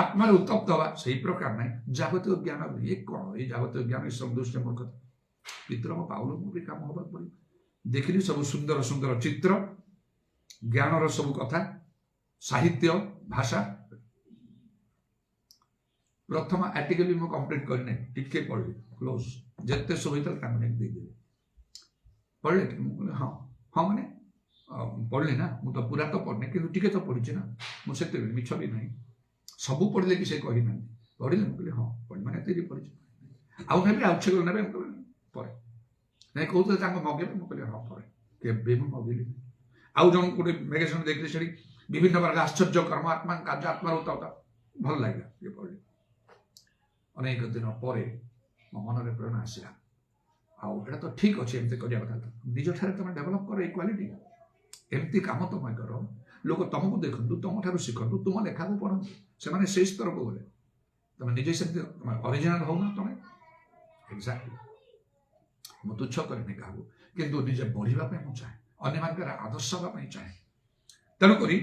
ଆତ୍ମାରେ ଉତ୍ତପ୍ତ ହବା ସେଇ ପ୍ରକାର ନାହିଁ। ଯାବତୀୟ ଜ୍ଞାନ ଇଏ କ'ଣ? ଏଇ ଯାବତୀୟ ଜ୍ଞାନ ଈଶ୍ୱର ଦୃଷ୍ଟି ମୂର୍ଖତା। ପିତରଙ୍କ ପାଉଲଙ୍କୁ ବି କାମ ହବାକୁ ପଡ଼ିବ। ଦେଖିଲି ସବୁ ସୁନ୍ଦର ସୁନ୍ଦର ଚିତ୍ର, ଜ୍ଞାନର ସବୁ କଥା, ସାହିତ୍ୟ, ଭାଷା। ପ୍ରଥମ ଆର୍ଟିକଲ ବି ମୁଁ କମ୍ପ୍ଲିଟ୍ କରିନି, ଟିକେ ପଢ଼ିଲି କ୍ଲୋଜ୍। ଯେତେ ସବୁ ହେଇଥିଲା ତାଙ୍କୁ ନେଇକି ଦେଇଦେଲି। ପଢ଼ିଲେ କି? ମୁଁ କହିଲି ହଁ ହଁ, ମାନେ ପଢ଼ିଲି ନା, ମୁଁ ତ ପୁରା ତ ପଢ଼ିନି କିନ୍ତୁ ଟିକେ ତ ପଢ଼ିଛି ନା। ମୁଁ ସେତେ ମିଛ ବି ନାହିଁ। ସବୁ ପଢ଼ିଲେ କି ସେ କହିନାହାନ୍ତି। ପଢ଼ିଲେ? ମୁଁ କହିଲି ହଁ ପଢ଼ି, ମାନେ ଏତିକି ପଢ଼ିଛି। ଆଉ ନେବେ, ଆଉ ଛେଗଲ ନେବେ? ମୁଁ କହିଲି ପରେ। ନାଇଁ କହୁଥିଲେ ତାଙ୍କୁ ମଗେଇବେ? ମୁଁ କହିଲି ହଁ ପରେ। କେବେ ମୁଁ ମଗେଇଲି? ଆଉ ଜଣକୁ ଗୋଟେ ମ୍ୟାଗାଜିନ୍ ଦେଖିଲି, ସେଠି ବିଭିନ୍ନ ପ୍ରକାର ଆଶ୍ଚର୍ଯ୍ୟ କର୍ମ, ଆତ୍ମା କାର୍ଯ୍ୟ, ଆତ୍ମାର ଉତ୍ତପ୍ତ। ଭଲ ଲାଗିଲା ଟିକେ ପଢ଼ିଲି। ଅନେକ ଦିନ ପରେ ମୋ ମନରେ ପ୍ରେରଣା ଆସିଲା, ଆଉ ଏଇଟା ତ ଠିକ୍ ଅଛି, ଏମିତି କରିବା କଥା। ନିଜଠାରେ ତମେ ଡେଭଲପ୍ କର ଏଇ କ୍ୱାଲିଟି। ଏମିତି କାମ ତମେ କର, ଲୋକ ତମକୁ ଦେଖନ୍ତୁ, ତମଠାରୁ ଶିଖନ୍ତୁ, ତୁମ ଲେଖାକୁ ପଢ଼ନ୍ତୁ। ସେମାନେ ସେଇ ସ୍ତରକୁ ଗଲେ ତମେ ନିଜେ ସେମିତି ଅରିଜିନାଲ ହଉନ ତମେ। ଏକ୍ଜାକ୍ଟଲି। ମୁଁ ତୁଚ୍ଛ କରେନି କାହାକୁ, କିନ୍ତୁ ନିଜେ ବଢ଼ିବା ପାଇଁ ମୁଁ ଚାହେଁ, ଅନ୍ୟମାନଙ୍କର ଆଦର୍ଶ ହେବା ପାଇଁ ଚାହେଁ। ତେଣୁକରି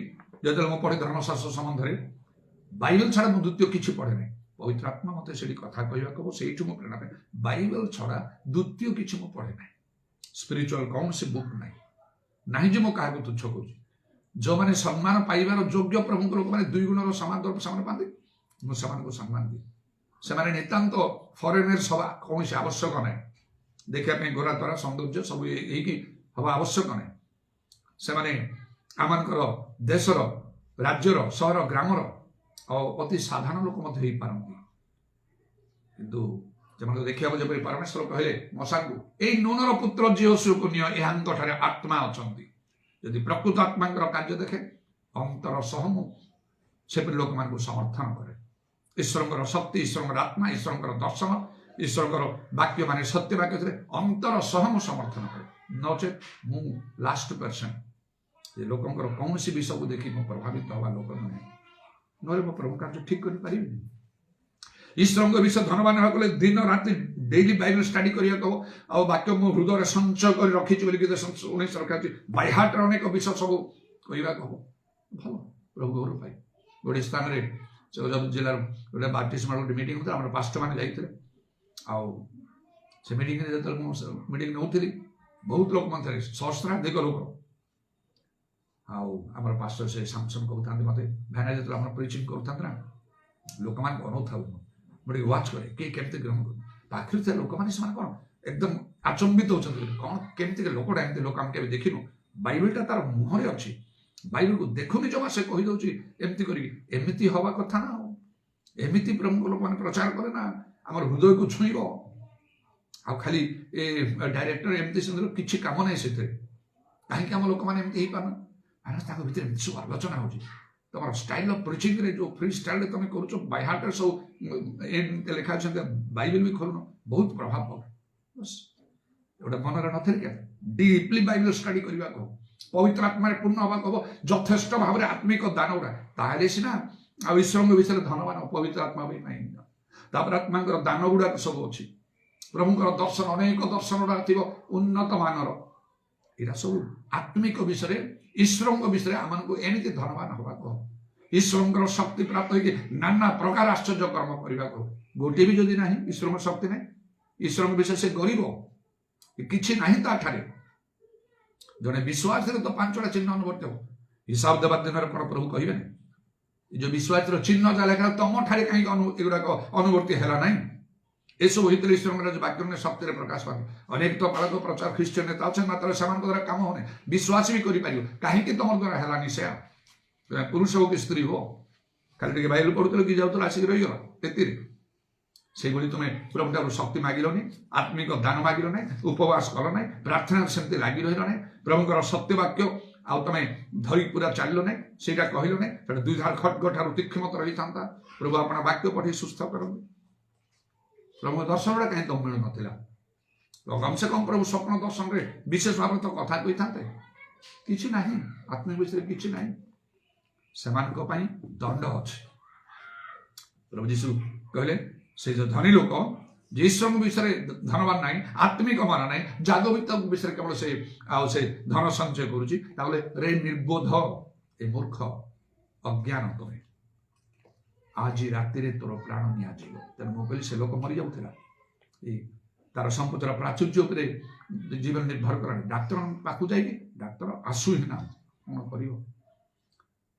ଯେତେବେଳେ ମୁଁ ପଢ଼େ ଧର୍ମଶାସ୍ତ୍ର ସମ୍ବନ୍ଧରେ, ବାଇବେଲ ଛଡ଼ା ମୁଁ ଦ୍ୱିତୀୟ କିଛି ପଢ଼େ ନାହିଁ। ପବିତ୍ର ଆତ୍ମା ମୋତେ ସେଠି କଥା କହିବାକୁ ହବ, ସେଇଠୁ ମୁଁ ପ୍ରେରଣା ପାଏ। ବାଇବେଲ ଛଡ଼ା ଦ୍ୱିତୀୟ କିଛି ମୁଁ ପଢ଼େ ନାହିଁ। ସ୍ପିରିଚୁଆଲ କୌଣସି ବୁକ୍ ନାହିଁ। ନାହିଁ ଯେ ମୁଁ କାହାକୁ ତୁଚ୍ଛ କରୁଛି। ଯେଉଁମାନେ ସମ୍ମାନ ପାଇବାର ଯୋଗ୍ୟ ପ୍ରଭୁଙ୍କ ଲୋକମାନେ 2 ଗୁଣର ସମାନ ସେମାନେ ପାଆନ୍ତି, ମୁଁ ସେମାନଙ୍କୁ ସମ୍ମାନ ଦିଏ। ସେମାନେ ନିତାନ୍ତ ଫରେନର୍ସ ହେବା କୌଣସି ଆବଶ୍ୟକ ନାହିଁ। ଦେଖିବା ପାଇଁ ଗୋରା ଦ୍ୱାରା ସୌନ୍ଦର୍ଯ୍ୟ ସବୁ ହେଇକି ହେବା ଆବଶ୍ୟକ ନାହିଁ। ସେମାନେ ଆମମାନଙ୍କର ଦେଶର, ରାଜ୍ୟର, ସହର, ଗ୍ରାମର ଆଉ ଅତି ସାଧାରଣ ଲୋକ ମଧ୍ୟ ହେଇପାରନ୍ତି। କିନ୍ତୁ ସେମାନଙ୍କୁ ଦେଖିବାକୁ ଯେପରି ପରମେଶ୍ୱର କହିଲେ ମଶାକୁ, ଏଇ ନୁନର ପୁତ୍ର ଜିହୋଶୁକୁ ନିଅ, ଏହାଙ୍କଠାରେ ଆତ୍ମା ଅଛନ୍ତି। ଯଦି ପ୍ରକୃତ ଆତ୍ମାଙ୍କର କାର୍ଯ୍ୟ ଦେଖେ, ଅନ୍ତର ସହ ମୁଁ ସେପରି ଲୋକମାନଙ୍କୁ ସମର୍ଥନ କରେ। ଈଶ୍ୱରଙ୍କର ଶକ୍ତି, ଈଶ୍ୱରଙ୍କର ଆତ୍ମା, ଈଶ୍ୱରଙ୍କର ଦର୍ଶନ, ଈଶ୍ୱରଙ୍କର ବାକ୍ୟ ମାନେ ସତ୍ୟ ବାକ୍ୟ ଥିଲେ ଅନ୍ତର ସହ ମୁଁ ସମର୍ଥନ କରେ। ନଚେତ୍ ମୁଁ ଲାଷ୍ଟ ପର୍ସନ୍, ଯେ ଲୋକଙ୍କର କୌଣସି ବିଷୟକୁ ଦେଖି ମୁଁ ପ୍ରଭାବିତ ହେବା ଲୋକ ନୁହେଁ। ନହେଲେ ମୁଁ ପ୍ରଭୁ କାର୍ଯ୍ୟ ଠିକ୍ କରିପାରିବିନି। ଈଶ୍ୱରଙ୍କ ବିଷୟ ଧନବାନ ହେବାକୁ ହେଲେ ଦିନ ରାତି ଡେଲି ବାଇବେଲ ଷ୍ଟଡି କରିବାକୁ ହବ। ଆଉ ବାକ୍ୟ ମୁଁ ହୃଦୟରେ ସଞ୍ଚୟ କରି ରଖିଛି ବୋଲି 19 ରଖାଉଛି। ବାଇହାର୍ଟର ଅନେକ ବିଷୟ ସବୁ କହିବାକୁ ହବ। ଭଲ ପ୍ରଭୁ ଗୌରବ ପାଇ ଗୋଟେ ସ୍ଥାନରେ ଜିଲ୍ଲାର ଗୋଟେ ବାପ୍ଟିସ୍ମ ଗୋଟେ ମିଟିଂ ହଉଥିଲା। ଆମର ପାଷ୍ଟରମାନେ ଯାଇଥିଲେ। ଆଉ ସେ ମିଟିଂରେ ଯେତେବେଳେ ମୁଁ ମିଟିଂ ନେଉଥିଲି, ବହୁତ ଲୋକ ମାନେ ଥିଲେ, ସହସ୍ରାଧିକ ଲୋକ। ଆଉ ଆମର ପାଷ୍ଟର ସେ ସାମସନ୍ କହୁଥାନ୍ତି ମୋତେ, ଭାଇନା ଯେତେବେଳେ ଆମର ପ୍ରିଚିଂ କରୁଥାନ୍ତି ନା, ଲୋକମାନଙ୍କୁ ଅନଉଥାଉ। ମୁଁ ଟିକେ ୱାଚ୍ କରେ କିଏ କେମିତି ଗ୍ରହଣ କରୁ। ପାଖରେ ଥିବା ଲୋକମାନେ ସେମାନେ କ'ଣ ଏକଦମ ଆଚମ୍ବିତ ହେଉଛନ୍ତି, କ'ଣ କେମିତି ଲୋକଟା, ଏମିତି ଲୋକ ଆମେ କେବେ ଦେଖିନୁ। ବାଇବେଲଟା ତାର ମୁହଁରେ ଅଛି, ବାଇବେଲକୁ ଦେଖୁନି ଜମା, ସେ କହିଦେଉଛି ଏମିତି କରିକି। ଏମିତି ହେବା କଥା ନା, ଏମିତି ପ୍ରମୁଖ ଲୋକମାନେ ପ୍ରଚାର କରେ ନା, ଆମର ହୃଦୟକୁ ଛୁଇଁବ। ଆଉ ଖାଲି ଏ ଡାଇରେକ୍ଟର ଏମିତି ସେମିତି କିଛି କାମ ନାହିଁ ସେଥିରେ। କାହିଁକି ଆମ ଲୋକମାନେ ଏମିତି ହେଇପାରୁନ? କାରଣ ତାଙ୍କ ଭିତରେ ଏମିତି ସବୁ ଆଲୋଚନା ହେଉଛି। ତମର ଷ୍ଟାଇଲ ଅଫ୍ ପ୍ରିଚିଂରେ ଯେଉଁ ଫ୍ରି ଷ୍ଟାଇଲରେ ତମେ କରୁଛ, ବାଇହାର୍ଟରେ ସବୁ ଏମିତି ଲେଖା ଅଛନ୍ତି, ବାଇବେଲ ବି ଖୋଲୁନ, ବହୁତ ପ୍ରଭାବ ପଡ଼େ। ଗୋଟେ ମନରେ ନଥିଲେ କେତେ ଡିପଲି ବାଇବେଲ ଷ୍ଟଡି କରିବାକୁ ହବ, ପବିତ୍ର ଆତ୍ମାରେ ପୂର୍ଣ୍ଣ ହେବାକୁ ହବ, ଯଥେଷ୍ଟ ଭାବରେ ଆତ୍ମିକ ଦାନ ଗୁଡ଼ା। ତାହେଲେ ସିନା ଆଉ ଈଶ୍ୱରଙ୍କ ବିଷୟରେ ଧନବାନ ପବିତ୍ର ଆତ୍ମା ବି ନାହିଁ। ତାପରେ ଆତ୍ମାଙ୍କର ଦାନ ଗୁଡ଼ାକ ସବୁ ଅଛି। ପ୍ରଭୁଙ୍କର ଦର୍ଶନ, ଅନେକ ଦର୍ଶନ ଗୁଡ଼ାକ ଥିବ ଉନ୍ନତ ମାନର। ଏଇଟା ସବୁ ଆତ୍ମିକ ବିଷୟରେ, ଈଶ୍ୱରଙ୍କ ବିଷୟରେ ଆମମାନଙ୍କୁ ଏମିତି ଧନବାନ ହେବାକୁ ହବ। ଈଶ୍ୱରଙ୍କର ଶକ୍ତି ପ୍ରାପ୍ତ ହେଇକି ନାନା ପ୍ରକାର ଆଶ୍ଚର୍ଯ୍ୟ କର୍ମ କରିବାକୁ ହବ। ଗୋଟିଏ ବି ଯଦି ନାହିଁ, ଈଶ୍ୱରଙ୍କ ଶକ୍ତି ନାହିଁ, ଈଶ୍ୱରଙ୍କ ବିଷୟରେ ସେ ଗରିବ, କିଛି ନାହିଁ ତାଠାରେ। ଜଣେ ବିଶ୍ୱାସରେ ତ 5ଟା ଚିହ୍ନ ଅନୁବର୍ତ୍ତୀ ହବ। ହିସାବ ଦେବା ଦିନରେ କ'ଣ ପ୍ରଭୁ କହିବେନି? ଏ ଯେଉଁ ବିଶ୍ୱାସର ଚିହ୍ନ ଯାହା ଲେଖା, ତମଠାରେ କାହିଁକି ଏଗୁଡ଼ାକ ଅନୁବର୍ତ୍ତୀ ହେଲା ନାହିଁ? ଏସବୁ ଭିତରେ ଈଶ୍ୱରଙ୍କର ବାକ୍ୟ ଶକ୍ତିରେ ପ୍ରକାଶ ପାଏ। ଅନେକ ତ ପାଳକ ପ୍ରଚାର ଖ୍ରୀଷ୍ଟିଆନ ନେତା ଅଛନ୍ତି, ମାତ୍ର ସେମାନଙ୍କ ଦ୍ୱାରା କାମ ହଉନି। ବିଶ୍ୱାସ ବି କରିପାରିବ, କାହିଁକି ତମର ଦ୍ୱାରା ହେଲାନି? ସେୟା ପୁରୁଷ ହଉ କି ସ୍ତ୍ରୀ ହଉ, ଖାଲି ଟିକେ ବାଇବେଲ ପଢୁଥିଲ କି ଯାଉଥିଲ, ଆସିକି ରହିଗଲ ଏତିରେ। ସେଇଭଳି ତୁମେ ପ୍ରଭୁଠାରୁ ଶକ୍ତି ମାଗିଲନି, ଆତ୍ମିକ ଦାନ ମାଗିଲ ନାହିଁ, ଉପବାସ କଲ ନାହିଁ, ପ୍ରାର୍ଥନାରେ ସେମିତି ଲାଗି ରହିଲ ନାହିଁ, ପ୍ରଭୁଙ୍କର ସତ୍ୟ ବାକ୍ୟ ଆଉ ତମେ ଧରି ପୁରା ଚାଲିଲ ନାହିଁ, ସେଇଟା କହିଲ ନାହିଁ। ସେଟା 2 ଧାର ଖଡ୍ଗ ଠାରୁ ତୀକ୍ଷ୍ଣତର ରହିଥାନ୍ତା। ପ୍ରଭୁ ଆପଣ ବାକ୍ୟ ପଠେଇ ସୁସ୍ଥ କରନ୍ତୁ। ପ୍ରଭୁଙ୍କ ଦର୍ଶନଟା କାହିଁ ତମ ମିଳୁନଥିଲା? କମ୍ ସେ କମ୍ ପ୍ରଭୁ ସ୍ୱପ୍ନ ଦର୍ଶନରେ ବିଶେଷ ଭାବରେ ତ କଥା କହିଥାନ୍ତେ। କିଛି ନାହିଁ ଆତ୍ମିକ ବିଷୟରେ କିଛି ନାହିଁ ସେମାନଙ୍କ ପାଇଁ ଦଣ୍ଡ ଅଛି ପ୍ରଭୁ ଯୀଶୁ କହିଲେ ସେ ଯୋଉ ଧନୀ ଲୋକ ଯେ ଈଶ୍ୱରଙ୍କ ବିଷୟରେ ଧନବାନ ନାହିଁ ଆତ୍ମିକ ମାନ ନାହିଁ ଜାଗବିତ ବିଷୟରେ କେବଳ ସେ ଧନ ସଞ୍ଚୟ କରୁଛି ତାହେଲେ ରେ ନିର୍ବୋଧ ଏ ମୂର୍ଖ ଅଜ୍ଞାନ ତମେ ଆଜି ରାତିରେ ତୋର ପ୍ରାଣ ନିଆଯିବ ତେଣୁ ମୁଁ କହିଲି ସେ ଲୋକ ମରିଯାଉଥିଲା ତାର ସମ୍ପତ୍ତିର ପ୍ରାଚୁର୍ଯ୍ୟ ଉପରେ ଜୀବନ ନିର୍ଭର କଲାଣି ଡାକ୍ତର ପାଖକୁ ଯାଇକି ଡାକ୍ତର ଆସୁ ହିଁ ନା କଣ କରିବ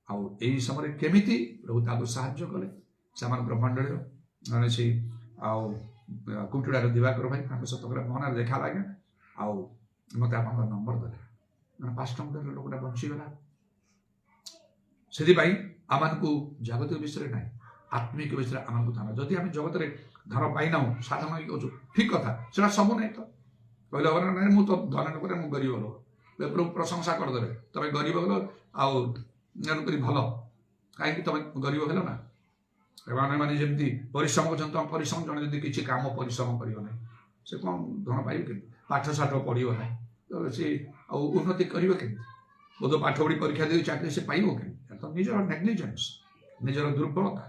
ଆଉ ଏଇ ସମୟରେ କେମିତି ପ୍ରଭୁ ତାକୁ ସାହାଯ୍ୟ କଲେ ସେମାନଙ୍କର ମଣ୍ଡଳୀର ମାନେ ସେଇ ଆଉ କୁଟୁଡ଼ାର ଦିବାକର ଭାଇ ତାଙ୍କ ସହିତ ମନରେ ଦେଖା ଲାଗେ ଆଉ ମତେ ଆପଣଙ୍କ ନମ୍ବର ଦେଲେ ମାନେ 5 ଟଙ୍କା ଲୋକଟା ବଞ୍ଚିଗଲା ସେଥିପାଇଁ ଆମମାନଙ୍କୁ ଜାଗତିକ ବିଷୟରେ ନାହିଁ ଆତ୍ମିକ ବିଷୟରେ ଆମକୁ ଧନ ଯଦି ଆମେ ଜଗତରେ ଧନ ପାଇନାହୁଁ ସାଧନ ହେଇକି କହୁଛୁ ଠିକ କଥା ସେଟା ସବୁ ନାହିଁ ତ କହିଲେ ହବ ନା ମୁଁ ତ ଧନ ନକରେ ମୁଁ ଗରିବ ଲୋକ ପ୍ରଭୁ ପ୍ରଶଂସା କରିଦେବେ ତମେ ଗରିବ ହେଲ ଆଉ ତେଣୁକରି ଭଲ କାହିଁକି ତମେ ଗରିବ ହେଲ ନା ମାନେ ଯେମିତି ପରିଶ୍ରମ କରୁଛନ୍ତି ତମ ପରିଶ୍ରମ ଜଣେ ଯଦି କିଛି କାମ ପରିଶ୍ରମ କରିବ ନାହିଁ ସେ କଣ ଧନ ପାଇବ କେମିତି ପାଠ ସାଠ ପଢିବ ନାହିଁ ତ ସେ ଆଉ ଉନ୍ନତି କରିବ କେମିତି ବୋଧ ପାଠ ପଢି ପରୀକ୍ଷା ଦେଇ ଚାକିରି ସେ ପାଇବ କେମିତି ତ ନିଜର ନେଗ୍ଲିଜେନ୍ସ ନିଜର ଦୁର୍ବଳତା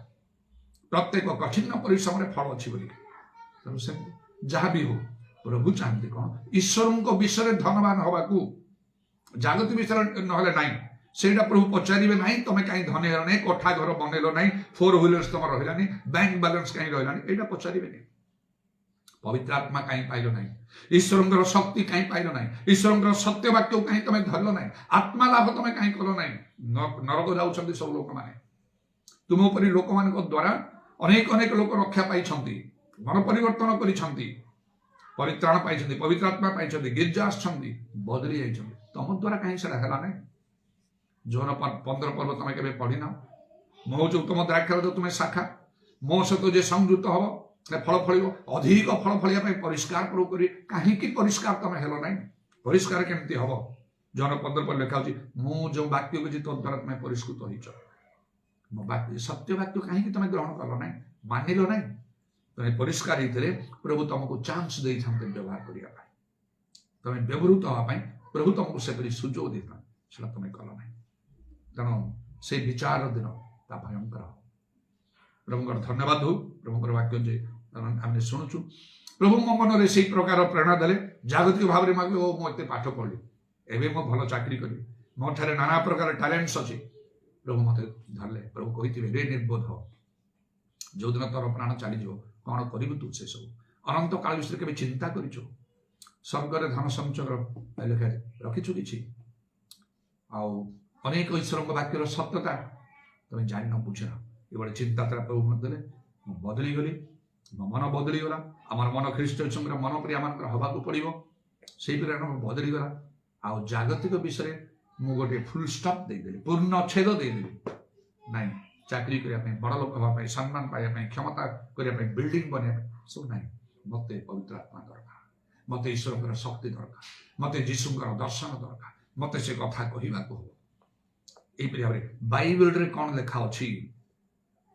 ପ୍ରତ୍ୟେକ କଠିନ ପରିଶ୍ରମରେ ଫଳ ଅଛି ବୋଲି ତେଣୁ ସେମିତି ଯାହା ବି ହଉ ପ୍ରଭୁ ଚାହାନ୍ତି କଣ ଈଶ୍ୱରଙ୍କ ବିଷୟରେ ଧନବାନ ହବାକୁ ଜାଗତିକ ବିଷୟରେ ନହେଲେ ନାହିଁ ସେଇଟା ପ୍ରଭୁ ପଚାରିବେ ନାହିଁ ତମେ କାହିଁ ଧନୀ ହେଲ ନାହିଁ କୋଠା ଘର ବନେଇଲ ନାହିଁ 4 ହ୍ୱିଲର୍ସ ତମର ରହିଲାନି ବ୍ୟାଙ୍କ ବାଲାନ୍ସ କାହିଁ ରହିଲାନି ଏଇଟା ପଚାରିବେନି ପବିତ୍ର ଆତ୍ମା କାହିଁ ପାଇଲ ନାହିଁ ଈଶ୍ୱରଙ୍କର ଶକ୍ତି କାହିଁ ପାଇଲ ନାହିଁ ଈଶ୍ୱରଙ୍କର ସତ୍ୟ ବାକ୍ୟ କାହିଁ ତମେ ଧରିଲ ନାହିଁ ଆତ୍ମା ଲାଭ ତମେ କାହିଁ କଲ ନାହିଁ ନରକ ଯାଉଛନ୍ତି ସବୁ ଲୋକମାନେ ତୁମ ପରି ଲୋକମାନଙ୍କ ଦ୍ୱାରା ଅନେକ ଅନେକ ଲୋକ ରକ୍ଷା ପାଇଛନ୍ତି ମନ ପରିବର୍ତ୍ତନ କରିଛନ୍ତି ପରିତ୍ରାଣ ପାଇଛନ୍ତି ପବିତ୍ର ଆତ୍ମା ପାଇଛନ୍ତି ଗିର୍ଜା ଆସିଛନ୍ତି ବଦଳି ଯାଇଛନ୍ତି ତମ ଦ୍ୱାରା କାହିଁ ସେଟା ହେଲା ନାହିଁ ଜୋନ 15 ପର୍ବ ତମେ କେବେ ପଢିନ ମୋ ହଉଛି ଉତ୍ତମ ଦ୍ରାକ୍ଷାରସ ତୁମେ ଶାଖା ମୋ ସହିତ ଯେ ସଂଯୁକ୍ତ ହବ ଫଳ ଫଳିବ ଅଧିକ ଫଳ ଫଳିବା ପାଇଁ ପରିଷ୍କାର ପ୍ରଭୁ କରି କାହିଁକି ପରିଷ୍କାର ତମେ ହେଲ ନାହିଁ ପରିଷ୍କାର କେମିତି ହବ ଜୋନ 15 ପର୍ବ ଲେଖା ହଉଛି ମୁଁ ଯୋଉ ବାକ୍ୟ କହିଛି ତୋ ଦ୍ୱାରା ତମେ ପରିଷ୍କୃତ ହେଇଛ ମୋ ବାକ୍ୟ ସତ୍ୟ ବାକ୍ୟ କାହିଁକି ତମେ ଗ୍ରହଣ କଲ ନାହିଁ ମାନିଲ ନାହିଁ ତମେ ପରିଷ୍କାର ହେଇଥିଲେ ପ୍ରଭୁ ତମକୁ ଚାନ୍ସ ଦେଇଥାନ୍ତେ ବ୍ୟବହାର କରିବା ପାଇଁ ତମେ ବ୍ୟବହୃତ ହେବା ପାଇଁ ପ୍ରଭୁ ତମକୁ ସେପରି ସୁଯୋଗ ଦେଇଥାନ୍ତେ ସେଟା ତମେ କଲ ନାହିଁ ତେଣୁ ସେ ବିଚାର ଦିନ ତା ଭୟଙ୍କର ପ୍ରଭୁଙ୍କର ଧନ୍ୟବାଦ ହଉ ପ୍ରଭୁଙ୍କର ବାକ୍ୟ ଯେ ଆମେ ଶୁଣୁଛୁ ପ୍ରଭୁ ମୋ ମନରେ ସେଇ ପ୍ରକାର ପ୍ରେରଣା ଦେଲେ ଜାଗତିକ ଭାବରେ ମାଗିବେ ଓ ମୁଁ ଏତେ ପାଠ ପଢିଲି ଏବେ ମୁଁ ଭଲ ଚାକିରି କରିବି ମୋ ଠାରେ ନାନା ପ୍ରକାର ଟ୍ୟାଲେଣ୍ଟସ ଅଛି ପ୍ରଭୁ ମତେ ଧରିଲେ ପ୍ରଭୁ କହିଥିବେ ରେ ନିର୍ବୋଧ ଯୋଉଦିନ ତୋର ପ୍ରାଣ ଚାଲିଯିବ କଣ କରିବୁ ତୁ ସେ ସବୁ ଅନନ୍ତ କାଳ ବିଷୟରେ କେବେ ଚିନ୍ତା କରିଛୁ ସ୍ୱର୍ଗରେ ଧନ ସଞ୍ଚୟ ଲେଖାରେ ରଖିଛୁ କିଛି ଆଉ ଅନେକ ଈଶ୍ୱରଙ୍କ ବାକ୍ୟର ସତ୍ୟତା ତମେ ଜାଣିନ ବୁଝିନ ଏଭଳି ଚିନ୍ତାଧାରା ପ୍ରଭୁ ମତେ ଦେଲେ ମୁଁ ବଦଳିଗଲି ମୋ ମନ ବଦଳିଗଲା ଆମର ମନ ଖ୍ରୀଷ୍ଟ ଯୀଶୁଙ୍କର ମନ ପରି ଆମମାନଙ୍କର ହବାକୁ ପଡିବ ସେଇପରି ଆମ ବଦଳିଗଲା ଆଉ ଜାଗତିକ ବିଷୟରେ ମୁଁ ଗୋଟେ ଫୁଲ ଷ୍ଟପ୍ ଦେଇଦେଲି ପୂର୍ଣ୍ଣଚ୍ଛେଦ ଦେଇଦେଲି ନାଇଁ ଚାକିରି କରିବା ପାଇଁ ବଡ଼ ଲୋକ ହେବା ପାଇଁ ସମ୍ମାନ ପାଇବା ପାଇଁ କ୍ଷମତା କରିବା ପାଇଁ ବିଲ୍ଡିଂ ବନେଇବା ପାଇଁ ସବୁ ନାହିଁ ମତେ ପବିତ୍ର ଆତ୍ମା ଦରକାର ମତେ ଈଶ୍ୱରଙ୍କର ଶକ୍ତି ଦରକାର ମତେ ଯୀଶୁଙ୍କର ଦର୍ଶନ ଦରକାର ମତେ ସେ କଥା କହିବାକୁ ହବ ଏଇପରି ଭାବରେ ବାଇବେଲରେ କଣ ଲେଖା ଅଛି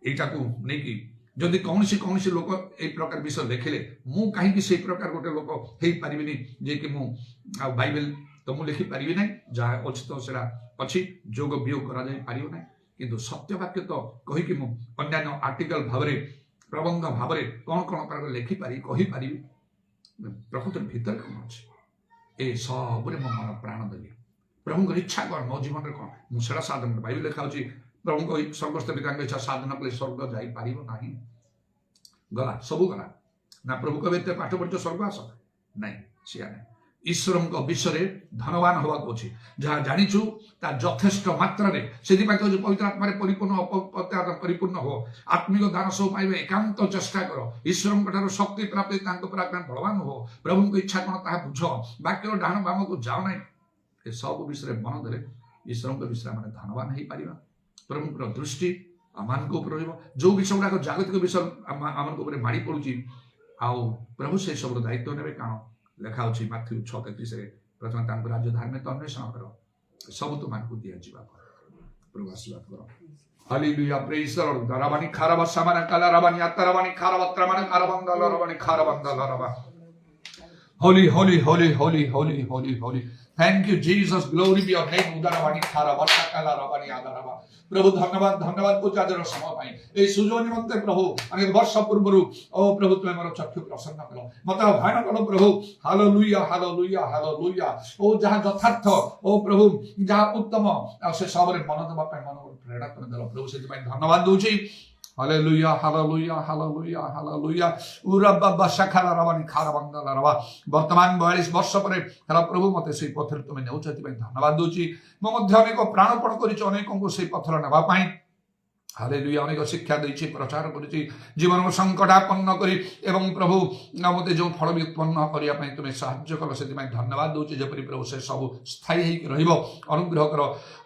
ଏଇଟାକୁ ନେଇକି ଯଦି କୌଣସି ଲୋକ ଏଇ ପ୍ରକାର ବିଷୟ ଲେଖିଲେ ମୁଁ କାହିଁକି ସେଇ ପ୍ରକାର ଗୋଟେ ଲୋକ ହେଇପାରିବିନି ଯେ କି ମୁଁ ଆଉ ବାଇବେଲ ତ ମୁଁ ଲେଖିପାରିବି ନାହିଁ ଯାହା ଅଛି ତ ସେଟା ଅଛି ଯୋଗ ବିয়োଗ କରାଯାଇ ପାରିବ ନାହିଁ କିନ୍ତୁ ସତ୍ୟ ବାକ୍ୟ ତ କହିକି ମୁଁ ଅନ୍ୟାନ୍ୟ ଆର୍ଟିକଲ ଭାବରେ ପ୍ରବନ୍ଧ ଭାବରେ କଣ ପ୍ରକାର ଲେଖିପାରିବି କହିପାରିବି ପ୍ରକୃତରେ ଭିତରେ କଣ ଅଛି ଏ ସବୁରେ ମୋ ମନ ପ୍ରାଣ ଦେଲି ପ୍ରଭୁଙ୍କର ଇଚ୍ଛା କଣ ମୋ ଜୀବନରେ କଣ ମୁଁ ସେଟା ସାଧନ ବାଇବେଲ ଲେଖା ହଉଛି ପ୍ରଭୁଙ୍କ ସ୍ୱର୍ଗସ୍ଥ ପିତାଙ୍କ ଇଚ୍ଛା ସାଧନ କଲେ ସ୍ୱର୍ଗ ଯାଇପାରିବ ନାହିଁ ଗଲା ସବୁ ଗଲା ନା ପ୍ରଭୁ କହିବେ ଏତେ ପାଠ ପଢିଛ ସ୍ୱର୍ଗ ଆସ ନାଇଁ ସିଆ ନାହିଁ ଈଶ୍ୱରଙ୍କ ବିଷୟରେ ଧନବାନ ହବାକୁ ଅଛି ଯାହା ଜାଣିଛୁ ତା ଯଥେଷ୍ଟ ମାତ୍ରାରେ ସେଥିପାଇଁ କହୁଛୁ ପବିତ୍ର ଆତ୍ମାରେ ପରିପୂର୍ଣ୍ଣ ହୁଅ ଆତ୍ମିକ ଦାନ ସବୁ ପାଇବେ ଏକାନ୍ତ ଚେଷ୍ଟା କର ଈଶ୍ୱରଙ୍କ ଠାରୁ ଶକ୍ତି ପ୍ରାପ୍ତି ତାଙ୍କ ଉପରେ ବଳବାନ ହୁଅ ପ୍ରଭୁଙ୍କ ଇଚ୍ଛା କଣ ତାହା ବୁଝ ବାକ୍ୟର ଡାହାଣ ବାମକୁ ଯାଅ ନାହିଁ ଏ ସବୁ ବିଷୟରେ ମନ ଦେଲେ ଈଶ୍ୱରଙ୍କ ବିଷୟରେ ଆମେ ଧନବାନ ହେଇପାରିବା ପ୍ରଭୁଙ୍କର ଦୃଷ୍ଟି ଆମମାନଙ୍କ ଉପରେ ରହିବ ଯୋଉ ବିଷୟ ଗୁଡାକ ଜାଗତିକ ବିଷୟ ଆମମାନଙ୍କ ଉପରେ ମାଡ଼ି ପଡୁଛି ଆଉ ପ୍ରଭୁ ସେ ସବୁର ଦାୟିତ୍ୱ ନେବେ କାରଣ ଲେଖା ଅଛି ମାଥ୍ୟୁ 6:33 ପ୍ରଥମେ ତାଙ୍କ ରାଜ୍ୟ ଧାର୍ମିକ ଅନ୍ୱେଷଣ କର ସବୁ ତୁମମାନଙ୍କୁ ଦିଆଯିବା ପ୍ରଭୁ ଆଶୀର୍ବାଦ କର hallelujah praise the Lord ଦରାବାନି ଖାରାବା ସାମାନା Kala ରାବାନି ଆତରାବାନି ଖାରାବତ୍ରମାନ ଆରବନ୍ଦ ଲରବାନି ଖାରାବନ୍ଦ ଲରବା holy holy holy holy holy holy holy Thank you, Jesus. Glory be your name. উদারবাণী খারা বর্ষাকালা রবাণী আদারাবা। প্রভু ধন্যবাদ ধন্যবাদ করছি আজর সময় পাই এই সুযোগ নিমন্তে প্রভু অনেক বর্ষ পূର୍ବରୁ ও প্রভু তুমি আমার চক্ষু প্রসন্ন কর মতে ভয়ন কর প্রভু হালেলুয়া হালেলুয়া হালেলুয়া ও যাহা যথার্থ ও প্রভু যাহা উত্তম ଆଉ ସେ ସବୁରେ ମନ ଦେବା ପାଇଁ ମନ ପ୍ରେରଣା କରିଦେଲ ପ୍ରଭୁ ସେଥିପାଇଁ ଧନ୍ୟବାଦ ଦଉଛି Hallelujah, hallelujah, hallelujah, hallelujah. Urabba bashakala rabani kharabandala raba. বর্তমান 42 বর্ষ পরে হেলা প্রভু মতে সেই পথরে তুমি নেউছ এଥିପାଇଁ ধন্যবাদ দଉଛି ମୋ ମଧ୍ୟ ଅନେକ ପ୍ରାଣପଣ କରିଛ ଅନେକଙ୍କୁ ସେଇ ପଥରେ ନେବା ପାଇଁ ହାଲେଲୁୟା ଅନେକ ଶିକ୍ଷା ଦେଇଛି ପ୍ରଚାର କରିଛି ଜୀବନକୁ ସଂକଟାପନ୍ନ କରି ଏବଂ ପ୍ରଭୁ ମୋତେ ଯେଉଁ ଫଳ ବି ଉତ୍ପନ୍ନ କରିବା ପାଇଁ ତୁମେ ସାହାଯ୍ୟ କଲ ସେଥିପାଇଁ ଧନ୍ୟବାଦ ଦଉଛି ଯେପରି ପ୍ରଭୁ ସେ ସବୁ ସ୍ଥାୟୀ ହେଇକି ରହିବ ଅନୁଗ୍ରହ କର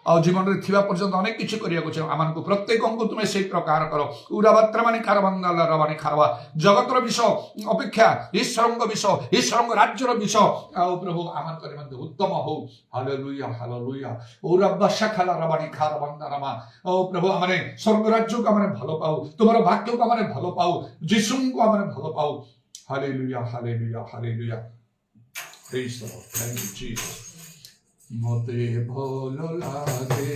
ଆଉ ଜୀବନରେ ଥିବା ପର୍ଯ୍ୟନ୍ତ ଅନେକ କିଛି କରିବାକୁ ଚାହୁଁ ଆମମାନଙ୍କୁ ପ୍ରତ୍ୟେକଙ୍କୁ ତୁମେ ସେଇ ପ୍ରକାର କର ଉରାବାତ୍ରାମାନି ଖାରବାନ୍ଦାଲ ରବାନି ଖାରବା ଜଗତର ବିଷୟ ଅପେକ୍ଷା ଈଶ୍ୱରଙ୍କ ବିଷୟ ଈଶ୍ୱରଙ୍କ ରାଜ୍ୟର ବିଷୟ ଆଉ ପ୍ରଭୁ ଆମଙ୍କର ମଧ୍ୟ ଉତ୍ତମ ହଉ ହାଲେଲୁୟା ହାଲେଲୁୟା ଉରାବା ଶାଖାଲା ରବାନି ଖାରବାନ୍ଦା ରମା ଓ ପ୍ରଭୁ ଆମେ ସ୍ୱର୍ଗରାଜ୍ୟକୁ ଆମେ ଭଲ ପାଉ ତୁମର ବାକ୍ୟକୁ ଆମେ ଭଲ ପାଉ ଯୀଶୁଙ୍କୁ ଆମେ ଭଲ ପାଉ ହାଲେଲୁୟା ହାଲେଲୁୟା ହାଲେଲୁୟା ପ୍ରେଜ୍ ଦ ଲର୍ଡ ଥ୍ୟାଙ୍କ ୟୁ ଜିସସ୍ ମତେ ଭଲ ଲାଗେ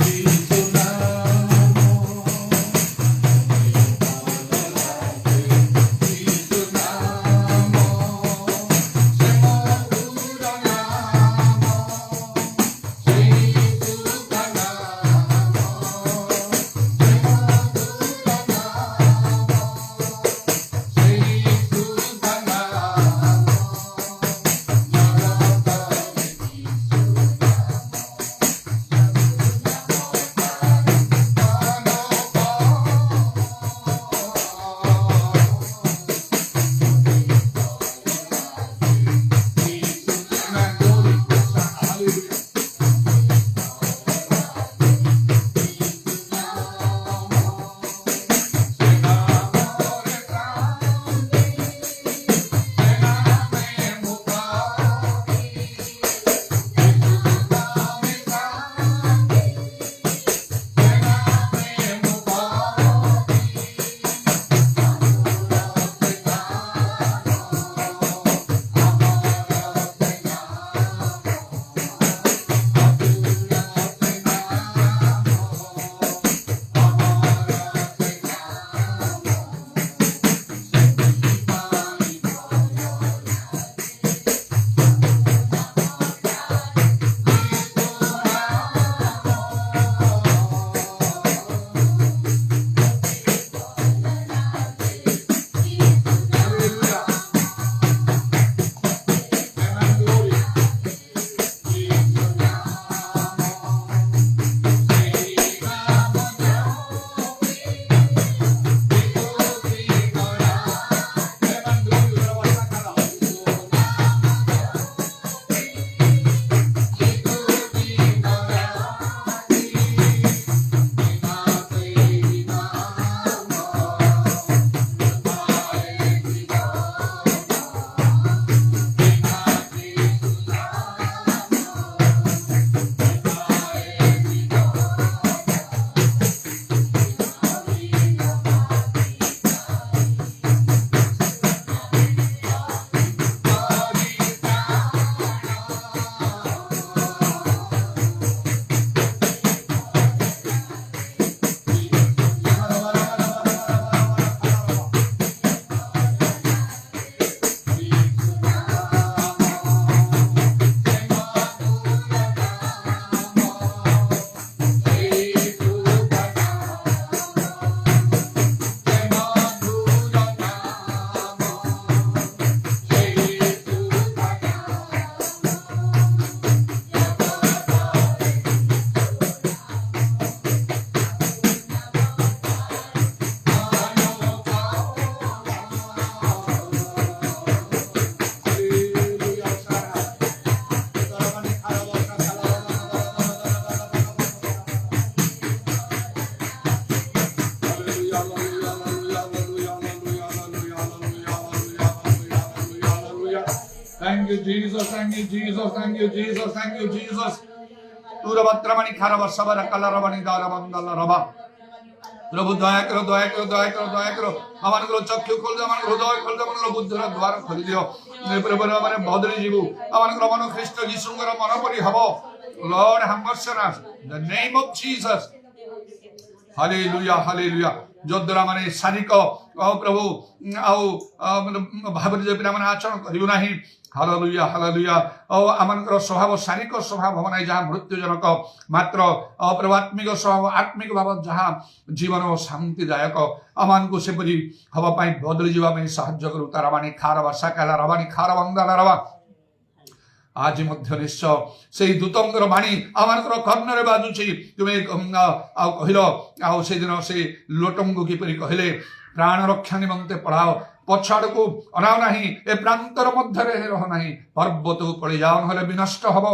ଯୀଶୁ ନାମ ଯୀଶୁ ନାମ ସେ ମଧୁର ନାମ ସେଇ ସୁଖ ନାମ ସେ ମଧୁର ନାମ ସେଇ ସୁଖ ନାମ Thank you, Jesus. Thank you, Jesus. Thank you, Jesus. Thank you, Jesus. Urabatramani kharaba sabara kala rabani dara bandala raba. প্রভু দয়া করো, দয়া করো, দয়া করো, দয়া করো। আমানଙ୍କର ଚକ୍ଷୁ ଖୋଲିଦିଅ, ଆମମାନଙ୍କର ହୃଦୟ ଖୋଲିଦିଅ, ଆମମାନଙ୍କର ବୁଦ୍ଧିର ଦ୍ୱାର ଖୋଲିଦିଅ। ପ୍ରଭୁ ଆମେ ବଦଳି ଯିବୁ, ଆମମାନଙ୍କର ମନ ଖ୍ରୀଷ୍ଟ ଯୀଶୁଙ୍କର ମନ ପରି ହବ। Lord have mercy on us. In the name of Jesus. Hallelujah, hallelujah. ଯଦ୍ୱାରା ମାନେ ଶାରୀରିକ ପ୍ରଭୁ ଆଉ ଭାବରେ ଯେ ପିଲାମାନେ ଆଚରଣ କରିବୁ ନାହିଁ। Hallelujah, hallelujah. ଆମମାନଙ୍କର ସ୍ୱଭାବ ଶାରୀରିକ ସ୍ୱଭାବ ହବ ନାହିଁ ଯାହା ମୃତ୍ୟୁଜନକ, ମାତ୍ର ପ୍ରଭୁ ଆତ୍ମିକ ସ୍ୱଭାବ, ଆତ୍ମିକ ଭାବ ଯାହା ଜୀବନ ଶାନ୍ତିଦାୟକ, ଆମମାନଙ୍କୁ ସେପରି ହବା ପାଇଁ ବଦଳି ଯିବା ପାଇଁ ସାହାଯ୍ୟ କରୁ। ତାରାବାଣୀ ଖାରବା ସାକାଲା ରବାଣୀ ଖାର ବନ୍ଦାଲା ରବା। ଆଜି ମଧ୍ୟ ନିଶ୍ଚୟ ସେଇ ଦୂତଙ୍କର ବାଣୀ ଆମମାନଙ୍କର କର୍ଣ୍ଣରେ ବାଜୁଛି। ତୁମେ ଆଉ କହିଲ, ଆଉ ସେଦିନ ସେ ଲୋଟଙ୍କୁ କିପରି କହିଲେ, ପ୍ରାଣ ରକ୍ଷା ନିମନ୍ତେ ପଳାଅ, ପଛ ଆଡ଼କୁ ଅନାଅ ନାହିଁ, ଏ ପ୍ରାନ୍ତର ମଧ୍ୟରେ ରହ ନାହିଁ, ପର୍ବତକୁ ପଳେଇଯାଅ, ନହେଲେ ବିନଷ୍ଟ ହବ।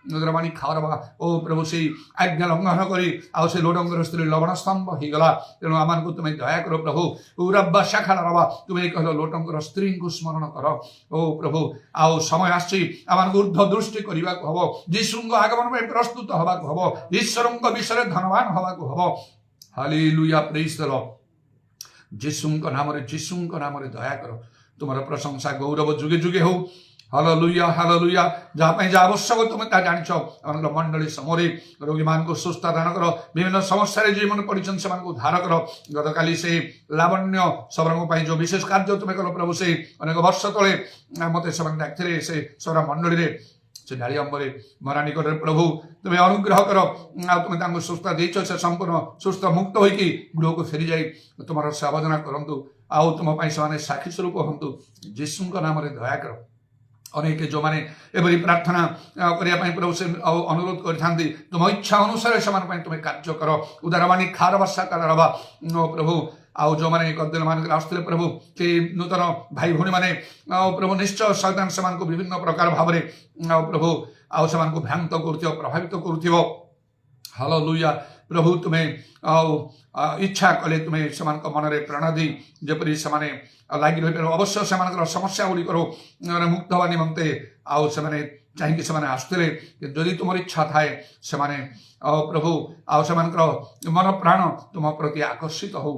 ବାଣୀ ଖାରବା। ଓ ପ୍ରଭୁ ସେଇ ଆଜ୍ଞା ଲଙ୍ଘନ କରି ଆଉ ସେ ଲୋଟଙ୍କର ସ୍ତ୍ରୀ ଲବଣ ସ୍ତମ୍ଭ ହେଇଗଲା। ତେଣୁ ଆମମାନଙ୍କୁ ତୁମେ ଦୟା କର ପ୍ରଭୁ। ଉରବା ଶାଖା ରବା, ତୁମେ କହିଲ ଲୋଟଙ୍କର ସ୍ତ୍ରୀଙ୍କୁ ସ୍ମରଣ କର। ଓ ପ୍ରଭୁ ଆଉ ସମୟ ଆସିଛି ଆମମାନଙ୍କୁ ଉର୍ଦ୍ଧ୍ୱ ଦୃଷ୍ଟି କରିବାକୁ ହବ, ଯୀଶୁଙ୍କ ଆଗମନ ପାଇଁ ପ୍ରସ୍ତୁତ ହବାକୁ ହବ, ଈଶ୍ୱରଙ୍କ ବିଷୟରେ ଧନବାନ ହବାକୁ ହବ। ହାଲେଲୁୟା, ପ୍ରେଜ୍ ଦ ଲର୍ଡ। ଯୀଶୁଙ୍କ ନାମରେ ଦୟା କର। ତୁମର ପ୍ରଶଂସା ଗୌରବ ଯୁଗେ ଯୁଗେ ହଉ। Hallelujah, hallelujah. ଯାହା ପାଇଁ ଯାହା ଆବଶ୍ୟକ ତୁମେ ତାହା ଜାଣିଛ। ଆମମାନଙ୍କର ମଣ୍ଡଳୀ ସମୟରେ ରୋଗୀମାନଙ୍କୁ ସୁସ୍ଥ ଦାନ କର, ବିଭିନ୍ନ ସମସ୍ୟାରେ ଯେଉଁମାନେ ପଡ଼ିଛନ୍ତି ସେମାନଙ୍କୁ ଉଦ୍ଧାର କର। ଗତକାଲି ସେ ଲାବଣ୍ୟ ସବରଙ୍କ ପାଇଁ ଯେଉଁ ବିଶେଷ କାର୍ଯ୍ୟ ତୁମେ କଲ ପ୍ରଭୁ, ସେ ଅନେକ ବର୍ଷ ତଳେ ମୋତେ ସେମାନେ ଡାକିଥିଲେ ସେ ସବର ମଣ୍ଡଳୀରେ, ସେ ଡାଳିଆମ୍ବରେ ମରା ନିକଟରେ ପ୍ରଭୁ ତୁମେ ଅନୁଗ୍ରହ କର। ଆଉ ତୁମେ ତାଙ୍କୁ ସୁସ୍ଥ ଦେଇଛ, ସେ ସମ୍ପୂର୍ଣ୍ଣ ସୁସ୍ଥ ମୁକ୍ତ ହୋଇକି ଗୃହକୁ ଫେରିଯାଇ ତୁମର ସାବଧାନ କରନ୍ତୁ। ଆଉ ତୁମ ପାଇଁ ସେମାନେ ସାକ୍ଷୀ ସ୍ୱରୂପ ହୁଅନ୍ତୁ। ଯୀଶୁଙ୍କ ନାମରେ ଦୟା କର। ଅନେକ ଯେଉଁମାନେ ଏଭଳି ପ୍ରାର୍ଥନା କରିବା ପାଇଁ ପ୍ରଭୁ ସେ ଅନୁରୋଧ କରିଥାନ୍ତି, ତୁମ ଇଚ୍ଛା ଅନୁସାରେ ସେମାନଙ୍କ ପାଇଁ ତୁମେ କାର୍ଯ୍ୟ କର। ଉଦାରବାଣୀ ଖାର ବର୍ଷା କାଳ ରବା ପ୍ରଭୁ। ଆଉ ଯେଉଁମାନେ ଗଦ୍ଦିନ ମାନଙ୍କରେ ଆସୁଥିଲେ ପ୍ରଭୁ, ସେ ନୂତନ ଭାଇ ଭଉଣୀମାନେ ପ୍ରଭୁ ନିଶ୍ଚୟ ଶୈତାନ ସେମାନଙ୍କୁ ବିଭିନ୍ନ ପ୍ରକାର ଭାବରେ ପ୍ରଭୁ ଆଉ ସେମାନଙ୍କୁ ଭ୍ରାନ୍ତ କରୁଥିବ, ପ୍ରଭାବିତ କରୁଥିବ। ହାଲେଲୁୟା। ପ୍ରଭୁ ତୁମେ ଆଉ ଇଚ୍ଛା କଲେ ତୁମେ ସେମାନଙ୍କ ମନରେ ପ୍ରେରଣା ଦେଇ ଯେପରି ସେମାନେ ଲାଗି ରହିପାରିବ। ଅବଶ୍ୟ ସେମାନଙ୍କର ସମସ୍ୟା ଗୁଡ଼ିକରୁ ମୁକ୍ତ ହେବା ନିମନ୍ତେ ଆଉ ସେମାନେ ଚାହିଁକି ସେମାନେ ଆସୁଥିଲେ, ଯଦି ତୁମର ଇଚ୍ଛା ଥାଏ ସେମାନେ ପ୍ରଭୁ ଆଉ ସେମାନଙ୍କର ମନ ପ୍ରାଣ ତୁମ ପ୍ରତି ଆକର୍ଷିତ ହଉ।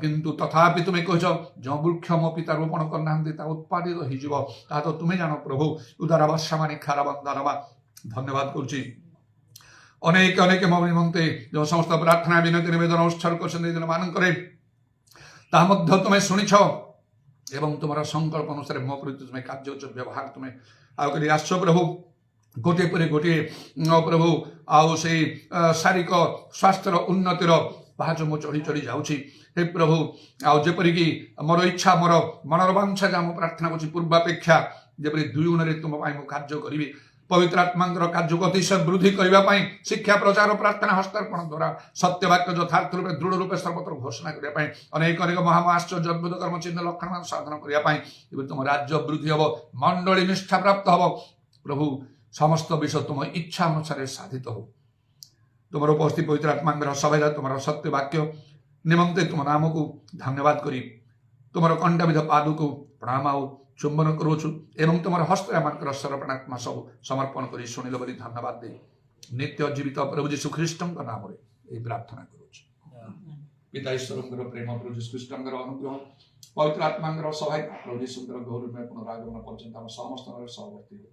କିନ୍ତୁ ତଥାପି ତୁମେ କହିଛ, ଯେଉଁ ବୃକ୍ଷ ମୋ ପିତା ରୋପଣ କରିନାହାନ୍ତି ତାହା ଉତ୍ପାଦିତ ହେଇଯିବ, ତାହା ତ ତୁମେ ଜାଣ ପ୍ରଭୁ। ଉଦାର ବର୍ଷାମାନେ ଖାରବନ୍ଦାରବା। ଧନ୍ୟବାଦ କରୁଛି। ଅନେକ ଅନେକ ମୋ ନିମନ୍ତେ ଯେଉଁ ସମସ୍ତ ପ୍ରାର୍ଥନା ବିନତି ନିବେଦନ ଉତ୍ସର୍ଗ କରିଛନ୍ତି ଦିନ ମାନଙ୍କରେ, ତାହା ମଧ୍ୟ ତୁମେ ଶୁଣିଛ ଏବଂ ତୁମର ସଂକଳ୍ପ ଅନୁସାରେ ମୋ ପ୍ରତି ତୁମେ କାର୍ଯ୍ୟ ବ୍ୟବହାର ତୁମେ ଆଉ କରି ଆସିଛ ପ୍ରଭୁ। ଗୋଟିଏ ପରେ ଗୋଟିଏ ପ୍ରଭୁ ଆଉ ସେଇ ଶାରୀରିକ ସ୍ୱାସ୍ଥ୍ୟର ଉନ୍ନତିର ପାହାଚ ମୁଁ ଚଢ଼ି ଚଢ଼ି ଯାଉଛି। ହେ ପ୍ରଭୁ, ଆଉ ଯେପରିକି ମୋର ଇଚ୍ଛା, ମୋର ମନର ବାଞ୍ଛା ଯାହା ମୁଁ ପ୍ରାର୍ଥନା କରୁଛି ପୂର୍ବାପେକ୍ଷା ଯେପରି 2 ଗୁଣରେ ତୁମ ପାଇଁ ମୁଁ କାର୍ଯ୍ୟ କରିବି। ପବିତ୍ର ଆତ୍ମାଙ୍କର କାର୍ଯ୍ୟକୁ ଅତିଶୟ ବୃଦ୍ଧି କରିବା ପାଇଁ ଶିକ୍ଷା ପ୍ରଚାର ପ୍ରାର୍ଥନା ହସ୍ତାର୍ପଣ ଦ୍ୱାରା ସତ୍ୟବାକ୍ୟ ଯଥାର୍ଥ ରୂପେ ଦୃଢ଼ ରୂପେ ସର୍ବତ୍ର ଘୋଷଣା କରିବା ପାଇଁ ଅନେକ ଅନେକ ମହାଆଶ୍ଚର୍ଯ୍ୟ ଅଦ୍ଭୁତ କର୍ମ ଚିହ୍ନ ଲକ୍ଷଣ ସାଧନ କରିବା ପାଇଁ ଏବେ ତୁମ ରାଜ୍ୟ ବୃଦ୍ଧି ହେବ, ମଣ୍ଡଳୀ ନିଷ୍ଠା ପ୍ରାପ୍ତ ହେବ। ପ୍ରଭୁ ସମସ୍ତ ବିଷୟ ତୁମ ଇଚ୍ଛା ଅନୁସାରେ ସାଧିତ ହଉ। ତୁମର ଉପସ୍ଥିତ ପବିତ୍ର ଆତ୍ମାଙ୍କର ସଭା ତୁମର ସତ୍ୟ ବାକ୍ୟ ନିମନ୍ତେ ତୁମ ନାମକୁ ଧନ୍ୟବାଦ କରି ତୁମର କଣ୍ଠାବିଧ ପାଦକୁ ପ୍ରଣାମ ଆଉ ଚୁମ୍ବନ କରୁଛୁ ଏବଂ ତୁମର ହସ୍ତ ଆମମାନଙ୍କର ସରପଣାତ୍ମା ସବୁ ସମର୍ପଣ କରି ଶୁଣିଲ ବୋଲି ଧନ୍ୟବାଦ ଦେଇ ନିତ୍ୟ ଜୀବିତ ପ୍ରଭୁ ଯୀଶୁ ଖ୍ରୀଷ୍ଟଙ୍କ ନାମରେ ଏହି ପ୍ରାର୍ଥନା କରୁଛୁ। ପିତା ଈଶ୍ୱରଙ୍କର ପ୍ରେମ, ପ୍ରଭୁ ଯୀଶୁ ଖ୍ରୀଷ୍ଟଙ୍କର ଅନୁଗ୍ରହ, ପବିତ୍ର ଆତ୍ମାଙ୍କର ସହାୟତା, ପ୍ରଭୁ ଯୀଶୁଙ୍କର ଗୌରବମୟ ପୁନରାଗମନ ପର୍ଯ୍ୟନ୍ତ ଆମ ସମସ୍ତଙ୍କର ସହବର୍ତ୍ତୀ ହେଉ।